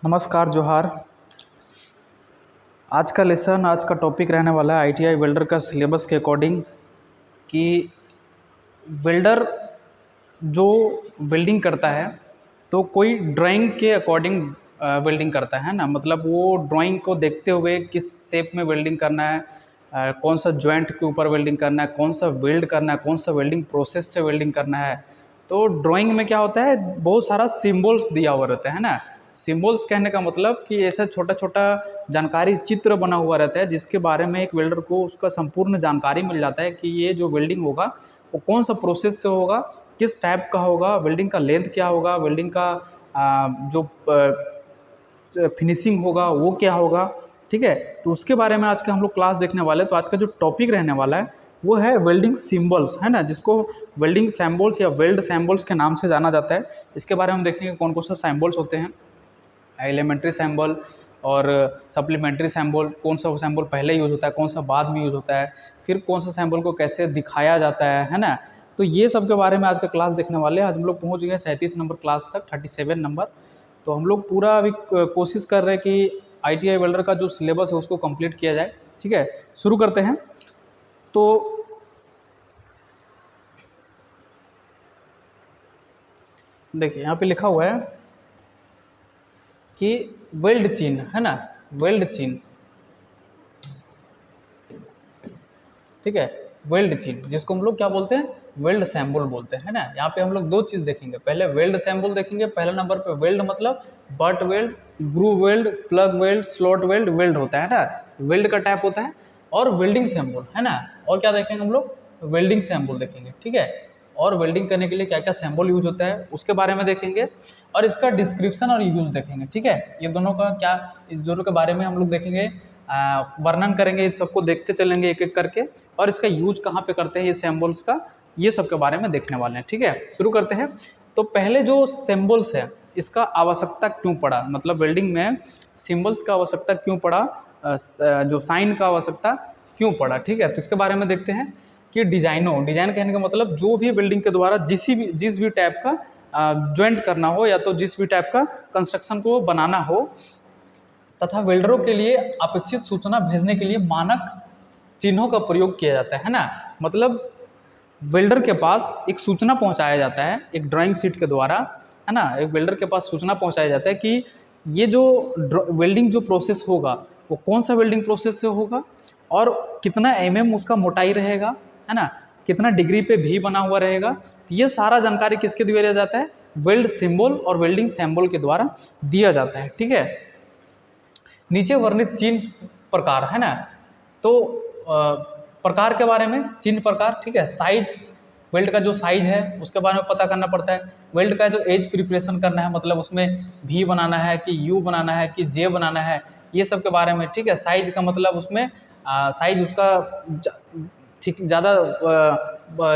नमस्कार जोहार। आज का लेसन, आज का टॉपिक रहने वाला है आईटीआई वेल्डर का सिलेबस के अकॉर्डिंग कि वेल्डर जो वेल्डिंग करता है तो कोई ड्राइंग के अकॉर्डिंग वेल्डिंग करता है ना। मतलब वो ड्राइंग को देखते हुए किस शेप में वेल्डिंग करना है, कौन सा जॉइंट के ऊपर वेल्डिंग करना है, कौन सा वेल्ड करना है, कौन सा वेल्डिंग प्रोसेस से वेल्डिंग करना है। तो ड्राइंग में क्या होता है, बहुत सारा सिम्बल्स दिया हुआ रहता है ना। सिम्बल्स कहने का मतलब कि ऐसा छोटा छोटा जानकारी चित्र बना हुआ रहता है जिसके बारे में एक वेल्डर को उसका संपूर्ण जानकारी मिल जाता है कि ये जो वेल्डिंग होगा वो कौन सा प्रोसेस से होगा, किस टाइप का होगा, वेल्डिंग का लेंथ क्या होगा, वेल्डिंग का जो फिनिशिंग होगा वो क्या होगा। ठीक है, तो उसके बारे में आज का हम लोग क्लास देखने वाले हैं। तो आज का जो टॉपिक रहने वाला है वो है वेल्डिंग सिंबल्स, है ना, जिसको वेल्डिंग सैम्बल्स या वेल्ड सैम्बल्स के नाम से जाना जाता है। इसके बारे में हम देखेंगे कौन कौन सा सैम्बल्स होते हैं, एलिमेंट्री सैम्बल और सप्लीमेंट्री सैम्बल, कौन सा सैम्बल पहले यूज़ होता है, कौन सा बाद में यूज़ होता है, फिर कौन सा सैम्बल को कैसे दिखाया जाता है ना। तो ये सब के बारे में आज का क्लास देखने वाले हैं। आज हम लोग पहुँच गए 37 नंबर क्लास तक, 37 नंबर। तो हम लोग पूरा अभी कोशिश कर रहे हैं कि आईटीआई वेल्डर का जो सिलेबस है उसको कंप्लीट किया जाए। ठीक है, शुरू करते हैं। तो देखिए यहाँ पे लिखा हुआ है कि वेल्ड चिन्ह, है ना, वेल्ड चिन्ह। ठीक है, वेल्ड चिन्ह जिसको हम लोग क्या बोलते हैं, वेल्ड सैम्बल बोलते हैं ना। यहाँ पे हम लोग दो चीज़ देखेंगे, पहले वेल्ड सैम्बल देखेंगे। पहले नंबर पे वेल्ड मतलब butt weld, groove weld, plug weld, slot weld, weld होता है ना, वेल्ड का टाइप होता है। और वेल्डिंग सैम्बल, है ना। और क्या देखेंगे हम लोग, वेल्डिंग सैम्बल देखेंगे। ठीक है, और वेल्डिंग करने के लिए क्या क्या सैम्बल यूज होता है उसके बारे में देखेंगे, और इसका डिस्क्रिप्शन और यूज देखेंगे। ठीक है, ये दोनों का क्या, इस दोनों के बारे में हम लोग देखेंगे, वर्णन करेंगे, इन सबको देखते चलेंगे एक एक करके, और इसका यूज कहाँ पे करते हैं ये सिंबल्स का, ये सब के बारे में देखने वाले हैं। ठीक है, शुरू करते हैं। तो पहले जो सिंबल्स है इसका आवश्यकता क्यों पड़ा, मतलब वेल्डिंग में सिंबल्स का आवश्यकता क्यों पड़ा, जो साइन का आवश्यकता क्यों पड़ा। ठीक है, तो इसके बारे में देखते हैं कि डिजाइन कहने का मतलब जो भी वेल्डिंग के द्वारा जिस भी टाइप का ज्वाइंट करना हो, या तो जिस भी टाइप का कंस्ट्रक्शन को बनाना हो, तथा वेल्डरों के लिए अपेक्षित सूचना भेजने के लिए मानक चिन्हों का प्रयोग किया जाता है ना। मतलब वेल्डर के पास एक सूचना पहुंचाया जाता है एक ड्राइंग शीट के द्वारा, है ना। एक वेल्डर के पास सूचना पहुंचाया जाता है कि ये जो वेल्डिंग जो प्रोसेस होगा वो कौन सा वेल्डिंग प्रोसेस से होगा, और कितना उसका मोटाई रहेगा, है ना, कितना डिग्री पे भी बना हुआ रहेगा। तो ये सारा जानकारी किसके दिया जाता है, वेल्ड सिंबल और वेल्डिंग सैम्बल के द्वारा दिया जाता है। ठीक है, नीचे वर्णित चिन्ह प्रकार, है ना। तो प्रकार के बारे में, चिन्ह प्रकार। ठीक है, साइज, वेल्ड का जो साइज है उसके बारे में पता करना पड़ता है। वेल्ड का जो एज प्रिपरेशन करना है, मतलब उसमें भी बनाना है कि यू बनाना है कि जे बनाना है, ये सब के बारे में। ठीक है, साइज का मतलब उसमें साइज उसका ज़्यादा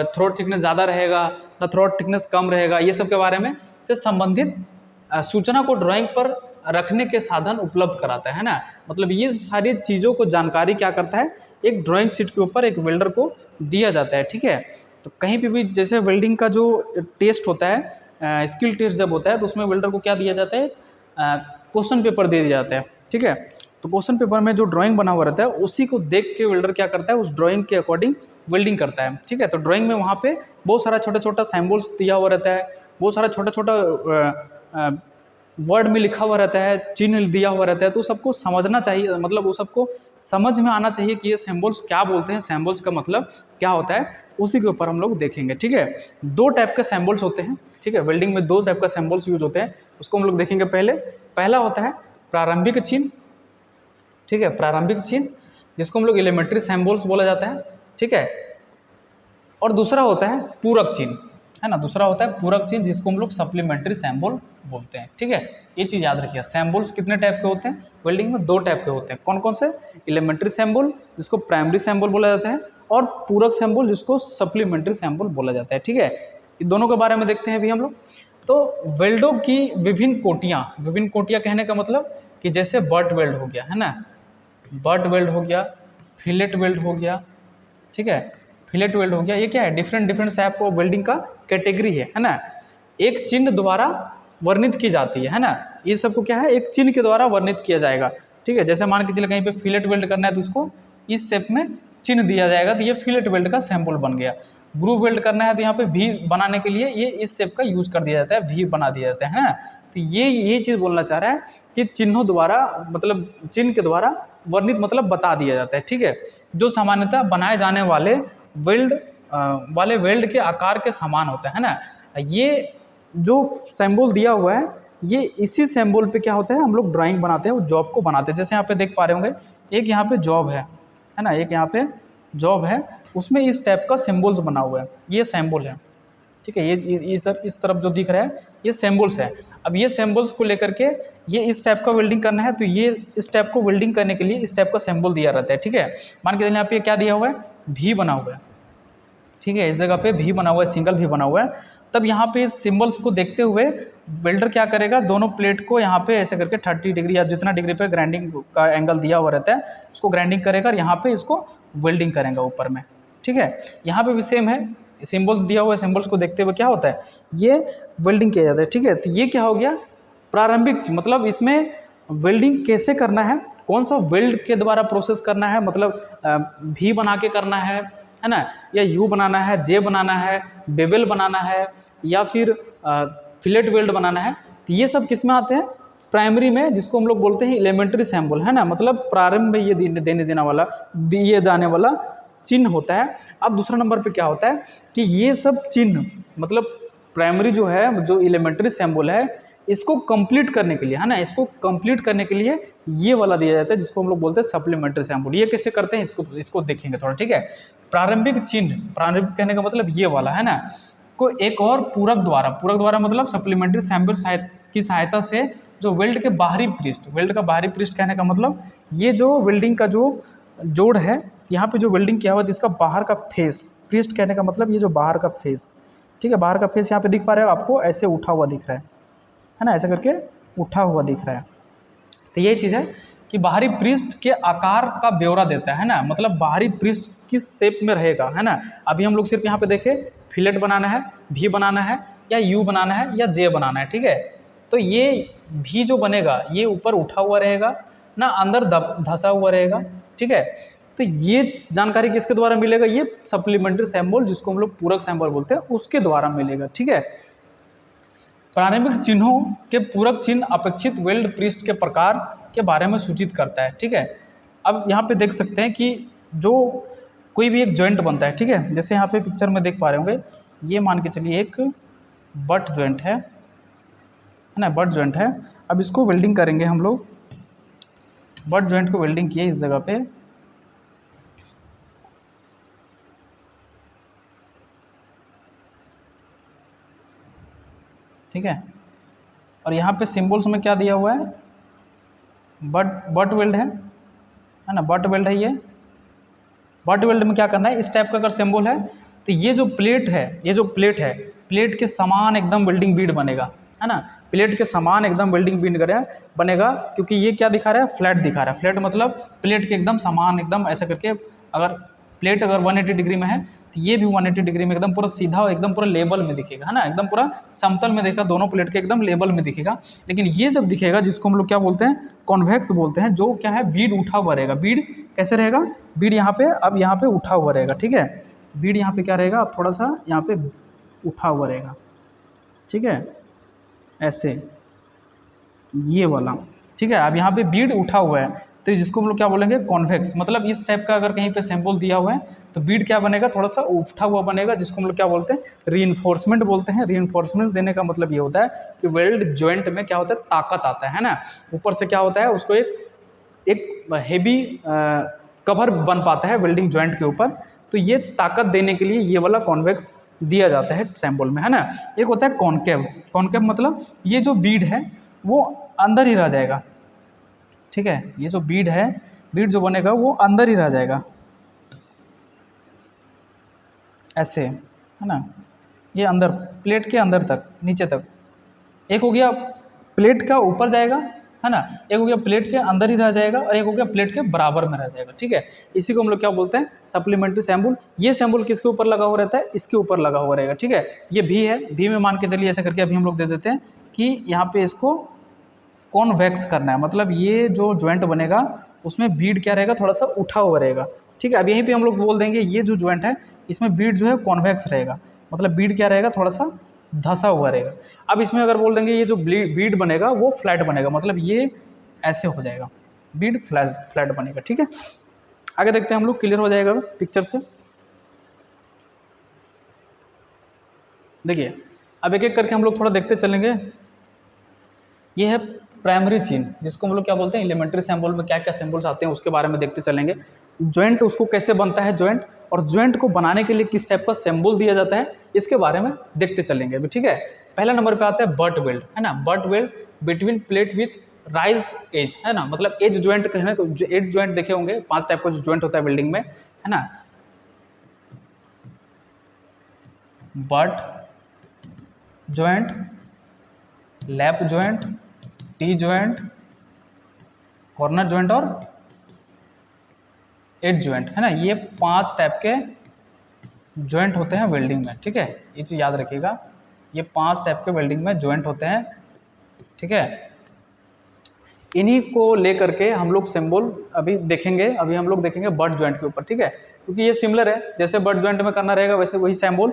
थ्रोट थिकनेस ज़्यादा रहेगा ना, थ्रोट थिकनेस कम रहेगा, ये सब के बारे में से संबंधित सूचना को ड्राइंग पर रखने के साधन उपलब्ध कराता है ना। मतलब ये सारी चीज़ों को जानकारी क्या करता है, एक ड्राइंग शीट के ऊपर एक वेल्डर को दिया जाता है। ठीक है, तो कहीं पे भी जैसे वेल्डिंग का जो टेस्ट होता है, स्किल टेस्ट जब होता है, तो उसमें वेल्डर को क्या दिया जाता है, क्वेश्चन पेपर दे दिया जाता है। ठीक है, तो क्वेश्चन पेपर में जो ड्राइंग बना हुआ रहता है उसी को देख के वेल्डर क्या करता है, उस ड्राइंग के अकॉर्डिंग वेल्डिंग करता है। ठीक है, तो ड्राइंग में वहाँ पे बहुत सारा छोटा छोटा सैम्बल्स दिया हुआ रहता है, बहुत सारा छोटा छोटा वर्ड में लिखा हुआ रहता है, चिन्ह दिया हुआ रहता है। तो सबको समझना चाहिए, मतलब वो सबको समझ में आना चाहिए कि ये सैम्बल्स क्या बोलते हैं, सैम्बल्स का मतलब क्या होता है, उसी के ऊपर हम लोग देखेंगे। ठीक है, दो टाइप के सैम्बल्स होते हैं। ठीक है, वेल्डिंग में दो टाइप का सैम्बल्स यूज होते हैं, उसको हम लोग देखेंगे। पहला होता है प्रारंभिक चिन्ह। ठीक है, प्रारंभिक चिन्ह जिसको हम लोग एलिमेंट्री सैम्बल्स बोला जाता है। ठीक है, और दूसरा होता है पूरक चिन्ह, है ना, दूसरा होता है पूरक चिन्ह जिसको हम लोग सप्लीमेंट्री सैम्बल बोलते हैं। ठीक है, ये चीज़ याद रखिए। सैम्बल्स कितने टाइप के होते हैं, वेल्डिंग में दो टाइप के होते हैं। कौन कौन से, एलिमेंट्री सैम्बल जिसको प्राइमरी सैम्बल बोला जाता है, और पूरक सैम्बल जिसको सप्लीमेंट्री सैम्बल बोला जाता है। ठीक है, इन दोनों के बारे में देखते हैं अभी हम लोग। तो वेल्डों की विभिन्न कोटियाँ कहने का मतलब कि जैसे बट वेल्ड हो गया, है ना, बट वेल्ड हो गया, फिलेट वेल्ड हो गया। ठीक है, फिलेट वेल्ड हो गया, ये क्या है, डिफरेंट टाइप ऑफ वेल्डिंग का कैटेगरी है ना। एक चिन्ह द्वारा वर्णित की जाती है ना। ये सबको क्या है, एक चिन्ह के द्वारा वर्णित किया जाएगा। ठीक है, जैसे मान के चलिए कहीं पे फिलेट वेल्ड करना है तो इसको इस शेप में चिन्ह दिया जाएगा, तो ये फिलेट वेल्ड का सैंपल बन गया। ग्रूव वेल्ड करना है तो यहाँ पे भी बनाने के लिए ये इस शेप का यूज कर दिया जाता है, भी बना दिया जाता है ना। तो ये चीज़ बोलना चाह रहा है कि चिन्हों द्वारा, मतलब चिन्ह के द्वारा वर्णित मतलब बता दिया जाता है। ठीक है, जो सामान्यतः बनाए जाने वाले वेल्ड के आकार के समान होता है ना। ये जो सिंबल दिया हुआ है, ये इसी सिंबल पे क्या होता है, हम लोग ड्राइंग बनाते हैं, वो जॉब को बनाते हैं। जैसे यहाँ पे देख पा रहे होंगे, एक यहाँ पे जॉब है ना, एक यहाँ पे जॉब है, उसमें इस टाइप का सिम्बल्स बना हुआ है, ये सिंबल है। ठीक है, ये इस तरफ जो दिख रहा है ये सिम्बल्स है। अब ये सिम्बल्स को लेकर के ये इस टाइप का वेल्डिंग करना है, तो ये इस टाइप को वेल्डिंग करने के लिए इस टाइप का सिंबल दिया रहता है। ठीक है, मान के चलिए यहाँ पे क्या दिया हुआ है, भी बना हुआ है। ठीक है, इस जगह पे भी बना हुआ है, सिंगल भी बना हुआ है। तब यहाँ पे इस सिम्बल्स को देखते हुए वेल्डर क्या करेगा, दोनों प्लेट को यहाँ पे ऐसे करके 30 डिग्री या जितना डिग्री पे ग्राइंडिंग का एंगल दिया हुआ रहता है उसको ग्राइंडिंग करेगा और यहाँ पे इसको वेल्डिंग करेगा ऊपर में। ठीक है, यहाँ पे भी सेम है, सिम्बल्स दिया हुआ है, सिम्बल्स को देखते हुए क्या होता है, ये वेल्डिंग किया जाता है। ठीक है, तो ये क्या हो गया, प्रारंभिक, मतलब इसमें वेल्डिंग कैसे करना है, कौन सा वेल्ड के द्वारा प्रोसेस करना है, मतलब भी बना के करना है ना, या यू बनाना है, जे बनाना है, बेबेल बनाना है, या फिर फिलेट वेल्ड बनाना है, तो ये सब किस में आते हैं, प्राइमरी में, जिसको हम लोग बोलते हैं एलिमेंट्री सैंपल, है ना। मतलब प्रारंभ में ये दिए जाने वाला चिन्ह होता है। अब दूसरा नंबर पे क्या होता है कि ये सब चिन्ह, मतलब प्राइमरी जो है, जो एलिमेंट्री सैंपल है, इसको कंप्लीट करने के लिए, है ना, इसको कंप्लीट करने के लिए ये वाला दिया जाता है जिसको हम लोग बोलते हैं सप्लीमेंट्री सैंपल। ये कैसे करते हैं, इसको देखेंगे थोड़ा। ठीक है, प्रारंभिक चिन्ह, प्रारंभिक कहने का मतलब ये वाला, है ना, को एक और पूरक द्वारा मतलब सप्लीमेंट्री सैंपल की सहायता से जो वेल्ड के बाहरी पृष्ठ, वेल्ड का बाहरी पृष्ठ कहने का मतलब ये जो वेल्डिंग का जो जोड़ है, यहाँ पे जो वेल्डिंग किया हुआ है इसका बाहर का फेस, पृष्ठ कहने का मतलब ये जो बाहर का फेस। ठीक है, बाहर का फेस यहाँ पे दिख पा रहा है आपको, ऐसे उठा हुआ दिख रहा है ना, ऐसे करके उठा हुआ दिख रहा है। तो ये चीज़ है कि बाहरी पृष्ठ के आकार का ब्यौरा देता है ना, मतलब बाहरी पृष्ठ किस शेप में रहेगा, है ना। अभी हम लोग सिर्फ यहाँ पे देखें, फिलेट बनाना है, भी बनाना है, या यू बनाना है, या जे बनाना है। ठीक है, तो ये भी जो बनेगा ये ऊपर उठा हुआ रहेगा ना, अंदर धंसा हुआ रहेगा। ठीक है, तो ये जानकारी किसके द्वारा मिलेगा, ये सप्लीमेंट्री सैंपल, जिसको हम लोग पूरक सैंपल बोलते हैं, उसके द्वारा मिलेगा। ठीक है, प्रारंभिक चिन्हों के पूरक चिन्ह अपेक्षित वेल्ड पृष्ठ के प्रकार के बारे में सूचित करता है। ठीक है, अब यहाँ पे देख सकते हैं कि जो कोई भी एक जॉइंट बनता है, ठीक है, जैसे यहाँ पे पिक्चर में देख पा रहे होंगे, ये मान के चलिए एक बट जॉइंट है ना, बट जॉइंट है। अब इसको वेल्डिंग करेंगे हम लोग, बट जॉइंट को वेल्डिंग किए इस जगह पे, ठीक है, और यहाँ पे सिंबल्स में क्या दिया हुआ है, बट वेल्ड है ना, बट वेल्ड है। ये बट वेल्ड में क्या करना है, इस टाइप का अगर सिंबल है तो ये जो प्लेट है, प्लेट के समान एकदम वेल्डिंग बीड बनेगा, है ना, प्लेट के समान एकदम वेल्डिंग बीड बनेगा, क्योंकि ये क्या दिखा रहा है, फ्लैट दिखा रहा है। फ्लैट मतलब प्लेट के एकदम समान, एकदम ऐसा करके, अगर प्लेट अगर 180 डिग्री में है तो ये भी 180 डिग्री में एकदम पूरा सीधा, एकदम पूरा लेवल में दिखेगा, है ना, एकदम पूरा समतल में दिखेगा, दोनों प्लेट के एकदम लेवल में दिखेगा। लेकिन ये जब दिखेगा, जिसको हम लोग क्या बोलते हैं, कॉन्वेक्स बोलते हैं, जो क्या है, बीड उठा हुआ रहेगा। बीड कैसे रहेगा, बीड यहाँ पे, अब यहाँ पे उठा हुआ रहेगा। ठीक है, बीड यहाँ पे क्या रहेगा, अब थोड़ा सा यहाँ पे उठा हुआ रहेगा। ठीक है, ऐसे ये वाला। ठीक है, अब यहाँ पे बीड उठा हुआ है, तो जिसको हम लोग क्या बोलेंगे, कॉन्वेक्स। मतलब इस टाइप का अगर कहीं पे सैंपल दिया हुआ है तो बीड क्या बनेगा, थोड़ा सा उठा हुआ बनेगा, जिसको हम लोग क्या बोलते हैं, रीइंफोर्समेंट बोलते हैं। रीइंफोर्समेंट देने का मतलब ये होता है कि वेल्ड जॉइंट में क्या होता है, ताकत आता है ना, ऊपर से क्या होता है, उसको एक हेवी कवर बन पाता है वेल्डिंग जॉइंट के ऊपर। तो ये ताकत देने के लिए ये वाला कॉन्वेक्स दिया जाता है सैंपल में, है ना। एक होता है कॉनकेव। कॉनकेव मतलब ये जो बीड है वो अंदर ही रह जाएगा। ठीक है, ये जो बीड है, बीड जो बनेगा वो अंदर ही रह जाएगा, ऐसे, है ना, ये अंदर, प्लेट के अंदर तक, नीचे तक। एक हो गया प्लेट का ऊपर जाएगा, है ना। एक हो गया प्लेट के अंदर ही रह जाएगा और एक हो गया प्लेट के बराबर में रह जाएगा, ठीक है। इसी को हम लोग क्या बोलते हैं, सप्लीमेंट्री सैम्बुल। ये सैम्बुल किसके ऊपर लगा हुआ रहता है, इसके ऊपर लगा हुआ रहेगा, ठीक है। ये भी है, भी में मान के चलिए ऐसा करके अभी हम लोग दे देते हैं कि यहाँ पे इसको कॉन्वेक्स करना है, मतलब ये जो ज्वाइंट बनेगा उसमें बीड क्या रहेगा, थोड़ा सा उठा हुआ रहेगा, ठीक है। अब यहीं पे हम लोग बोल देंगे ये जो ज्वाइंट है इसमें बीड जो है कॉन्वेक्स रहेगा, मतलब बीड क्या रहेगा, थोड़ा सा धंसा हुआ रहेगा। अब इसमें अगर बोल देंगे ये जो बीड बनेगा वो फ्लैट बनेगा, मतलब ये ऐसे हो जाएगा, बीड फ्लैट बनेगा, ठीक है। आगे देखते हैं हम लोग, क्लियर हो जाएगा पिक्चर से। देखिए अब एक एक करके हम लोग थोड़ा देखते चलेंगे। ये है प्राइमरी चेन, जिसको हम लोग क्या बोलते हैं, एलिमेंट्री सैम्बल में क्या क्या सैम्बल्स आते हैं उसके बारे में देखते चलेंगे। जॉइंट उसको कैसे बनता है जॉइंट, और जॉइंट को बनाने के लिए किस टाइप का सैम्बल दिया जाता है, इसके बारे में देखते चलेंगे अभी, ठीक है। पहला नंबर पे आता है बट वेल्ड, है ना। Butt weld between plate with raise edge, है ना, मतलब एज जॉइंट कहने को, एज जॉइंट देखे होंगे, 5 टाइप का जो जॉइंट होता है बिल्डिंग में, है ना। Butt joint, lap joint, T joint, corner joint और एज जॉइंट, है ना। ये 5 टाइप के जॉइंट होते हैं वेल्डिंग में, ठीक है। ये चीज़ याद रखिएगा, ये 5 टाइप के वेल्डिंग में जॉइंट होते हैं, ठीक है। इन्हीं को लेकर के हम लोग सिंबल अभी देखेंगे, अभी हम लोग देखेंगे बट जॉइंट के ऊपर, ठीक है, क्योंकि ये सिमिलर है, जैसे बट जॉइंट में करना रहेगा वैसे वही सिंबल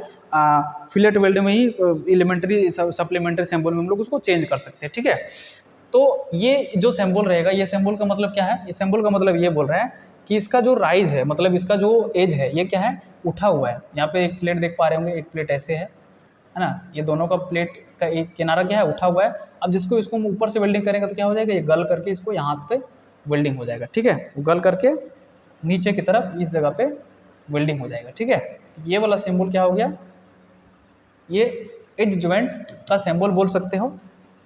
फिलेट वेल्ड में ही एलिमेंट्री सप्लीमेंट्री सिंबल में हम लोग उसको चेंज कर सकते हैं, ठीक है। तो ये जो सिंबल रहेगा, ये सिंबल का मतलब क्या है, ये सिंबल का मतलब ये बोल रहा है कि इसका जो राइज है, मतलब इसका जो एज है, ये क्या है, उठा हुआ है। यहाँ पे एक प्लेट देख पा रहे होंगे, एक प्लेट ऐसे है ना, ये दोनों का प्लेट का एक किनारा क्या है, उठा हुआ है। अब जिसको इसको हम ऊपर से वेल्डिंग करेंगे तो क्या हो जाएगा, ये गल करके इसको यहाँ पे वेल्डिंग हो जाएगा, ठीक है। गल करके नीचे की तरफ इस जगह पे वेल्डिंग हो जाएगा, ठीक है। ये वाला सिंबल क्या हो गया, ये एज जॉइंट का सिंबल बोल सकते हो,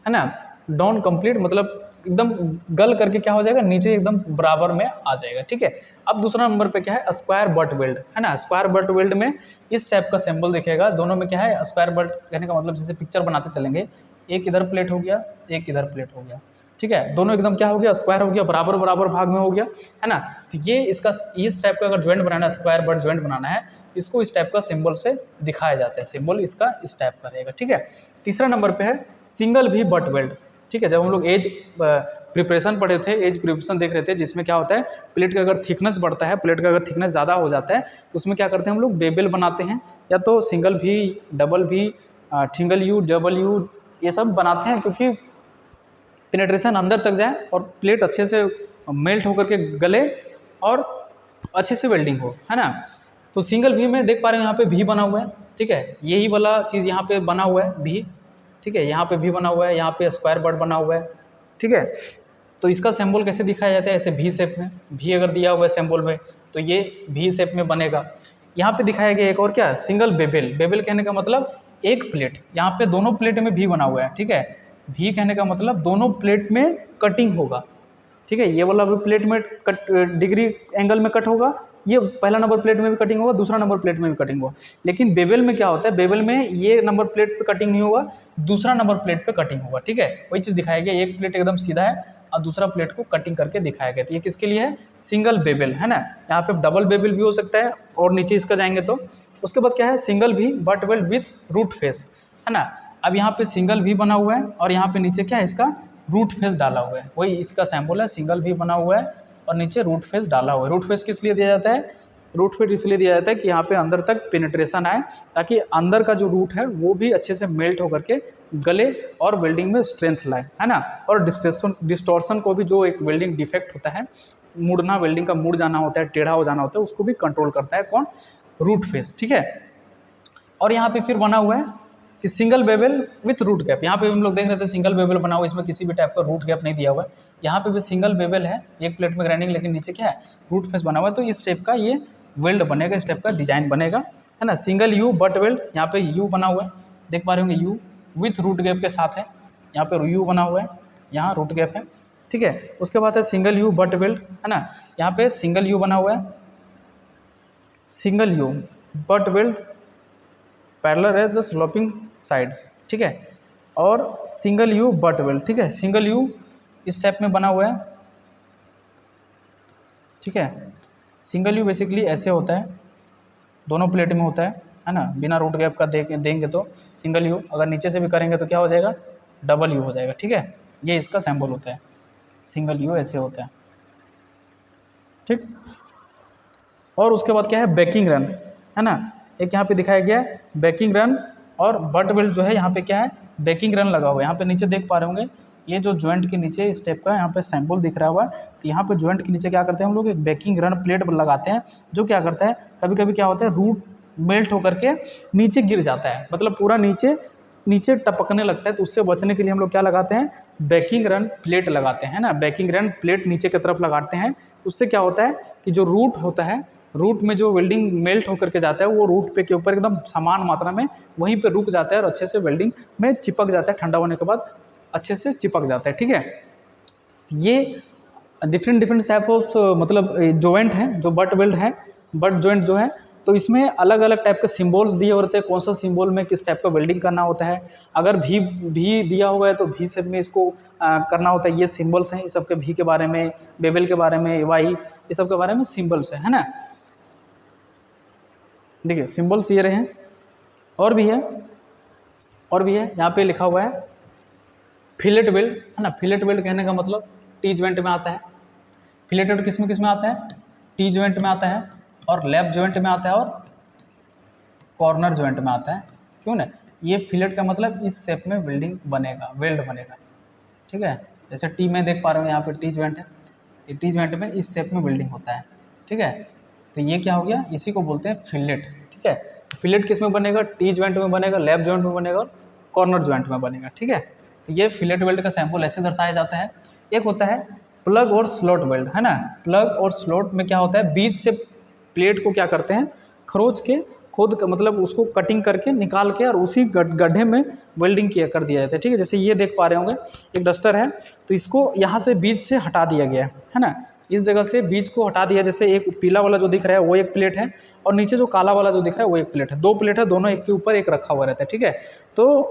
है ना। डाउन कंप्लीट मतलब एकदम गल करके क्या हो जाएगा, नीचे एकदम बराबर में आ जाएगा, ठीक है। अब दूसरा नंबर पे क्या है, स्क्वायर बट वेल्ड, है ना। स्क्वायर बट वेल्ड में इस टाइप का सिंबल दिखेगा, दोनों में क्या है, स्क्वायर बट कहने का मतलब जैसे पिक्चर बनाते चलेंगे, एक इधर प्लेट हो गया, एक इधर प्लेट हो गया, ठीक है। दोनों एकदम क्या हो गया, स्क्वायर हो गया, बराबर बराबर भाग में हो गया, है ना। तो ये इसका इस टाइप का अगर ज्वाइंट बनाना है, स्क्वायर बट ज्वाइंट बनाना है, इसको इस टाइप का सिंबल से दिखाया जाता है। सिंबल इसका इस टाइप का रहेगा, ठीक है। तीसरा नंबर पे है सिंगल भी बट वेल्ड, ठीक है। जब हम लोग एज प्रिपरेशन पढ़े थे, एज प्रिपरेशन देख रहे थे, जिसमें क्या होता है, प्लेट का अगर थिकनेस बढ़ता है, प्लेट का अगर थिकनेस ज़्यादा हो जाता है तो उसमें क्या करते हैं हम लोग, बेबेल बनाते हैं, या तो सिंगल भी, डबल भी, थिंगल यू, डबल यू, ये सब बनाते हैं, क्योंकि पेनेट्रेशन अंदर तक जाए और प्लेट अच्छे से मेल्ट होकर के गले और अच्छे से वेल्डिंग हो, है ना। तो सिंगल भी में देख पा रहे हैं यहाँ पे भी बना हुआ है, ठीक है। यही वाला चीज़ यहाँ पे बना हुआ है भी, ठीक है। यहाँ पे भी बना हुआ है, यहाँ पे स्क्वायर बट बना हुआ है, ठीक है। तो इसका सिंबल कैसे दिखाया जाता है, ऐसे भी शेप में, भी अगर दिया हुआ है सिंबल में तो ये भी शेप में बनेगा। यहाँ पे दिखाया गया एक और क्या, सिंगल बेबेल। बेबेल कहने का मतलब एक प्लेट, यहाँ पे दोनों प्लेट में भी बना हुआ है, ठीक है। भी कहने का मतलब दोनों प्लेट में कटिंग होगा, ठीक है। ये वाला भी प्लेट में कट डिग्री एंगल में कट होगा, ये पहला नंबर प्लेट में भी कटिंग होगा, दूसरा नंबर प्लेट में भी कटिंग होगा। लेकिन बेबेल में क्या होता है, बेबेल में ये नंबर प्लेट पे कटिंग नहीं होगा, दूसरा नंबर प्लेट पे कटिंग होगा, ठीक है। वही चीज़ दिखाया गया, एक प्लेट एकदम सीधा है और दूसरा प्लेट को कटिंग करके दिखाया गया। तो ये किसके लिए है, सिंगल बेबेल, है ना। यहाँ पे डबल बेबेल भी हो सकता है और नीचे इसका जाएंगे तो उसके बाद क्या है, सिंगल भी butt weld with root face, है ना। अब यहाँ पे सिंगल भी बना हुआ है और यहाँ पे नीचे क्या है, इसका रूट फेस डाला हुआ है, वही इसका सैंपल है। सिंगल भी बना हुआ है और नीचे रूट फेस डाला हुआ है। रूट फेस किस लिए दिया जाता है, रूट फेस इसलिए दिया जाता है कि यहाँ पे अंदर तक पेनिट्रेशन आए, ताकि अंदर का जो रूट है वो भी अच्छे से मेल्ट होकर के गले और वेल्डिंग में स्ट्रेंथ लाए, है ना। और डिस्टॉर्शन को भी, जो एक वेल्डिंग डिफेक्ट होता है, मुड़ना, वेल्डिंग का मुड़ जाना होता है, टेढ़ा हो जाना होता है, उसको भी कंट्रोल करता है कौन, रूट फेस, ठीक है। और यहाँ पे फिर बना हुआ है कि single bevel with root gap. यहाँ पे हम लोग देख रहे थे सिंगल बेबल बना हुआ है, इसमें किसी भी टाइप का रूट गैप नहीं दिया हुआ है। यहाँ पे भी सिंगल बेबल है, एक प्लेट में ग्राइंडिंग, लेकिन नीचे क्या है, रूट फेस बना हुआ है। तो इस टाइप का ये वेल्ड बनेगा, इस टाइप का डिजाइन बनेगा, है ना। सिंगल यू बट वेल्ड, यहाँ पे यू बना हुआ है, देख पा रहे होंगे, यू विथ रूट गैप के साथ है, यहाँ पे यू बना हुआ है, यहाँ रूट गैप है, ठीक है। उसके बाद है सिंगल यू बट वेल्ड, है ना। यहाँ पे सिंगल यू बना हुआ है, single you butt weld parallel है द स्लोपिंग साइड्स, ठीक है। और सिंगल यू बट वेल्ड, ठीक है। सिंगल यू इस शेप में बना हुआ है, ठीक है। सिंगल यू बेसिकली ऐसे होता है, दोनों प्लेट में होता है ना, बिना रूट गैप का देंगे तो सिंगल यू, अगर नीचे से भी करेंगे तो क्या हो जाएगा, डबल यू हो जाएगा, ठीक है। ये इसका सैम्बल होता है, सिंगल यू ऐसे होता है, ठीक। और उसके बाद क्या है, बैकिंग रन, है ना, एक यहाँ पे दिखाया गया है बैकिंग रन, और बट वेल्ड जो है यहाँ पे क्या है, बैकिंग रन लगा हुआ है। यहाँ पे नीचे देख पा रहे होंगे, ये जो जॉइंट के नीचे इस स्टेप का यहाँ पे सैम्पल दिख रहा हुआ है, तो यहाँ पे जॉइंट के नीचे क्या करते हैं हम लोग, एक बैकिंग रन प्लेट लगाते हैं, जो क्या करता है, कभी कभी क्या होता है, रूट मेल्ट होकर के नीचे गिर जाता है, मतलब पूरा नीचे नीचे टपकने लगता है, तो उससे बचने के लिए हम लोग क्या लगाते हैं, बैकिंग रन प्लेट लगाते हैं ना, बैकिंग रन प्लेट नीचे की तरफ लगाते हैं। उससे क्या होता है कि जो रूट होता है, रूट में जो वेल्डिंग मेल्ट होकर के जाता है, वो रूट पे के ऊपर एकदम समान मात्रा में वहीं पे रुक जाता है और अच्छे से वेल्डिंग में चिपक जाता है, ठंडा होने के बाद अच्छे से चिपक जाता है, ठीक है। ये डिफरेंट शेप ऑफ मतलब जॉइंट हैं, जो बट वेल्ड है, बट जॉइंट जो है, तो इसमें अलग अलग टाइप के सिम्बॉल्स दिए होते हैं, कौन सा सिम्बॉल में किस टाइप का वेल्डिंग करना होता है। अगर भी दिया हुआ है तो भी शेप में इसको करना होता है। ये सिम्बल्स हैं, इस सब के भी के बारे में, बेबल के बारे में, वाई, ये सब के बारे में सिम्बल्स है ना। देखिए सिम्बल्स ये रहे हैं, और भी है यहाँ पे लिखा हुआ है फिलेट वेल्ड, है ना। फिलेट वेल्ड कहने का मतलब टी जॉइंट में आता है। फिलेट वेल्ड किस में आता है, टी जॉइंट में आता है, और लैप जॉइंट में आता है, और कॉर्नर जॉइंट में आता है। क्यों ना, ये फिलेट का मतलब इस शेप में वेल्ड बनेगा, ठीक है। जैसे टी में देख पा रहे हो, यहाँ पे टी जॉइंट है, ये टी जॉइंट में इस शेप में वेल्डिंग होता है, ठीक है। तो ये क्या हो गया, इसी को बोलते हैं फिलेट, ठीक है। फिलेट किस में बनेगा, टी जॉइंट में बनेगा, लैप जॉइंट में बनेगा, और कॉर्नर जॉइंट में बनेगा, ठीक है। तो ये फिलेट वेल्ड का सैंपल ऐसे दर्शाया जाता है। एक होता है प्लग और स्लॉट वेल्ड, है ना। प्लग और स्लॉट में क्या होता है, बीच से प्लेट को क्या करते हैं, खरोच के खुद मतलब उसको कटिंग करके निकाल के और उसी गड्ढे में वेल्डिंग कर दिया जाता है, ठीक है। जैसे ये देख पा रहे होंगे, एक डस्टर है, तो इसको यहाँ से बीच से हटा दिया गया है ना, इस जगह से बीज को हटा दिया। जैसे एक पीला वाला जो दिख रहा है वो एक प्लेट है, और नीचे जो काला वाला जो दिख रहा है वो एक प्लेट है, दो प्लेट है, दोनों एक के ऊपर एक रखा हुआ रहता है, ठीक है। तो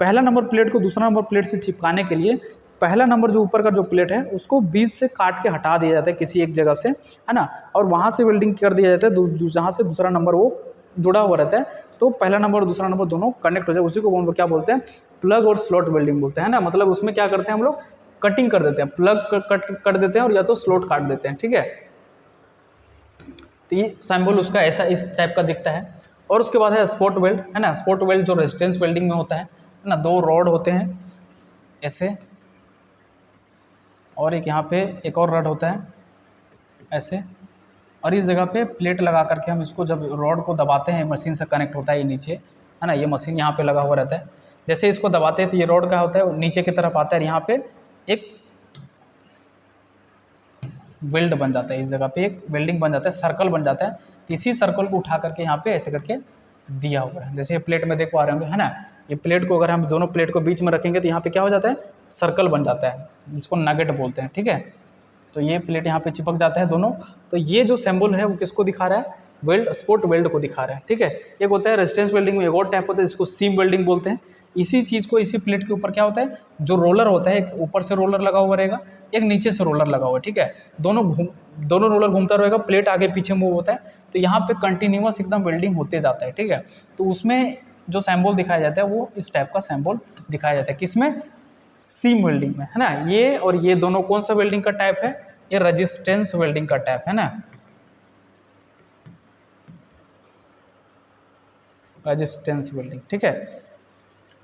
पहला नंबर प्लेट को दूसरा नंबर प्लेट से चिपकाने के लिए पहला नंबर जो ऊपर का जो प्लेट है उसको बीच से काट के हटा दिया जाता है किसी एक जगह से, है ना, और वहाँ से वेल्डिंग कर दिया जाता है जहाँ से दूसरा नंबर वो जुड़ा हुआ रहता है। तो पहला नंबर और दूसरा नंबर दोनों कनेक्ट हो जाए, उसी को क्या बोलते हैं, प्लग और स्लॉट वेल्डिंग बोलते हैं ना। मतलब उसमें क्या करते हैं हम लोग, कटिंग कर देते हैं, प्लग कट कर देते हैं और या तो स्लॉट काट देते हैं, ठीक है। तो ये सिंबल उसका ऐसा इस टाइप का दिखता है। और उसके बाद है स्पॉट वेल्ड, है ना। स्पॉट वेल्ड जो रेजिस्टेंस वेल्डिंग में होता है ना, दो रॉड होते हैं ऐसे, और एक यहाँ पे एक और रॉड होता है ऐसे, और इस जगह पे प्लेट लगा करके हम इसको जब रॉड को दबाते हैं, मशीन से कनेक्ट होता है ये नीचे, है ना, ये मशीन यहाँ पे लगा हुआ रहता है। जैसे इसको दबाते हैं तो ये रॉड क्या होता है, नीचे की तरफ आता है, और यहाँ पे एक वेल्ड बन जाता है, इस जगह पे एक वेल्डिंग बन जाता है, सर्कल बन जाता है। इसी सर्कल को उठा करके यहाँ पे ऐसे करके दिया हुआ है। जैसे ये प्लेट में देख पा रहे होंगे, है ना, ये प्लेट को अगर हम दोनों प्लेट को बीच में रखेंगे तो यहाँ पे क्या हो जाता है, सर्कल बन जाता है, जिसको नगेट बोलते हैं, ठीक है। तो ये प्लेट यहाँ पे चिपक जाता है दोनों। तो ये जो सिंबल है वो किसको दिखा रहा है, वेल्ड, स्पॉट वेल्ड को दिखा रहा है, ठीक है। एक होता है रेजिस्टेंस वेल्डिंग में एक और टाइप होता है जिसको सीम वेल्डिंग बोलते हैं। इसी चीज़ को इसी प्लेट के ऊपर क्या होता है, जो रोलर होता है, एक ऊपर से रोलर लगा हुआ रहेगा, एक नीचे से रोलर लगा हुआ है, ठीक है। दोनों रोलर घूमता रहेगा, प्लेट आगे पीछे मूव होता है, तो यहाँ पे कंटिन्यूअस एकदम वेल्डिंग होते जाता है, ठीक है। तो उसमें जो सिंबल दिखाया जाता है वो इस टाइप का सिंबल दिखाया जाता है, किसमें, सीम वेल्डिंग में, है ना। ये और ये दोनों कौन सा वेल्डिंग का टाइप है, ये रेजिस्टेंस वेल्डिंग का टाइप है ना, रेजिस्टेंस वेल्डिंग, ठीक है।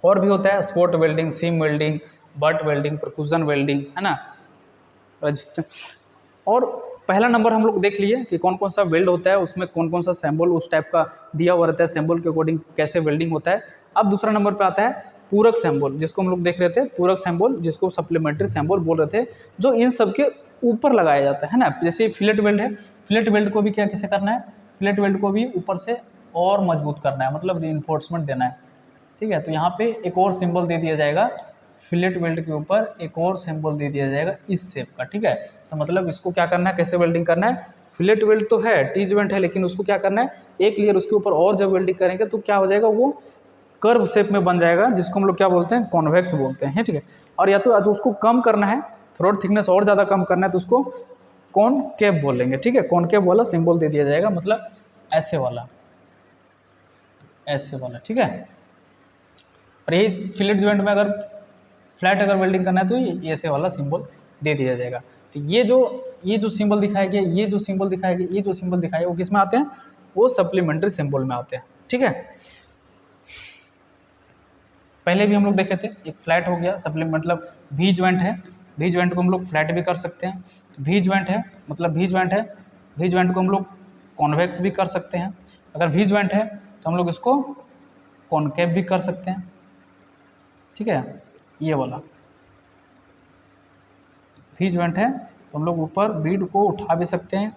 और भी होता है spot welding, seam welding, butt welding, percussion welding, है ना, रेजिस्टेंस। और पहला नंबर हम लोग देख लिए कि कौन कौन सा वेल्ड होता है, उसमें कौन कौन सा सिंबल उस टाइप का दिया हुआ रहता है, सिंबल के अकॉर्डिंग कैसे वेल्डिंग होता है। अब दूसरा नंबर पे आता है पूरक सिंबल, जिसको हम लोग देख रहे थे, पूरक सिंबल, जिसको सप्लीमेंट्री सिंबल बोल रहे थे, जो इन सब के ऊपर लगाया जाता है ना। जैसे फिलेट वेल्ड है, फिलेट वेल्ड को भी क्या कैसे करना है, फिलेट वेल्ड को भी ऊपर से और मजबूत करना है, मतलब रीइंफोर्समेंट देना है, ठीक है। तो यहाँ पे एक और सिंबल दे दिया जाएगा, फिलेट वेल्ड के ऊपर एक और सिंबल दे दिया जाएगा इस शेप का, ठीक है। तो मतलब इसको क्या करना है, कैसे वेल्डिंग करना है, फिलेट वेल्ड तो है, टी जॉइंट है, लेकिन उसको क्या करना है, एक लेयर उसके ऊपर और जब वेल्डिंग करेंगे तो क्या हो जाएगा, वो कर्व शेप में बन जाएगा, जिसको हम लोग क्या बोलते हैं, कॉन्वेक्स बोलते हैं, ठीक है। और या तो उसको कम करना है थ्रोट थिकनेस और ज़्यादा कम करना है तो उसको कॉनकेव बोलेंगे, ठीक है। कॉनकेव वाला सिंबल दे दिया जाएगा, मतलब ऐसे वाला, ऐसे वाला, ठीक है। और यही फिलेट जॉइंट में अगर फ्लैट अगर वेल्डिंग करना है तो ये ऐसे वाला सिंबल दे दिया जाएगा। तो ये जो सिंबल दिखाया गया, ये जो सिंबल दिखाया गया, ये जो सिंबल दिखाया वो किस में आते हैं, वो सप्लीमेंट्री सिंबल में आते हैं, ठीक है। पहले भी हम लोग देखे थे, एक फ्लैट हो गया सप्लीमेंट, मतलब वी जॉइंट है, वी जॉइंट को हम लोग फ्लैट भी कर सकते हैं। वी जॉइंट है मतलब वी जॉइंट है, वी जॉइंट को हम लोग कॉन्वेक्स भी कर सकते हैं। अगर वी जॉइंट है तो हम लोग इसको कॉनकेव भी कर सकते हैं, ठीक है। ये वाला वी जॉइंट है तो हम लोग ऊपर बीड को उठा भी सकते हैं,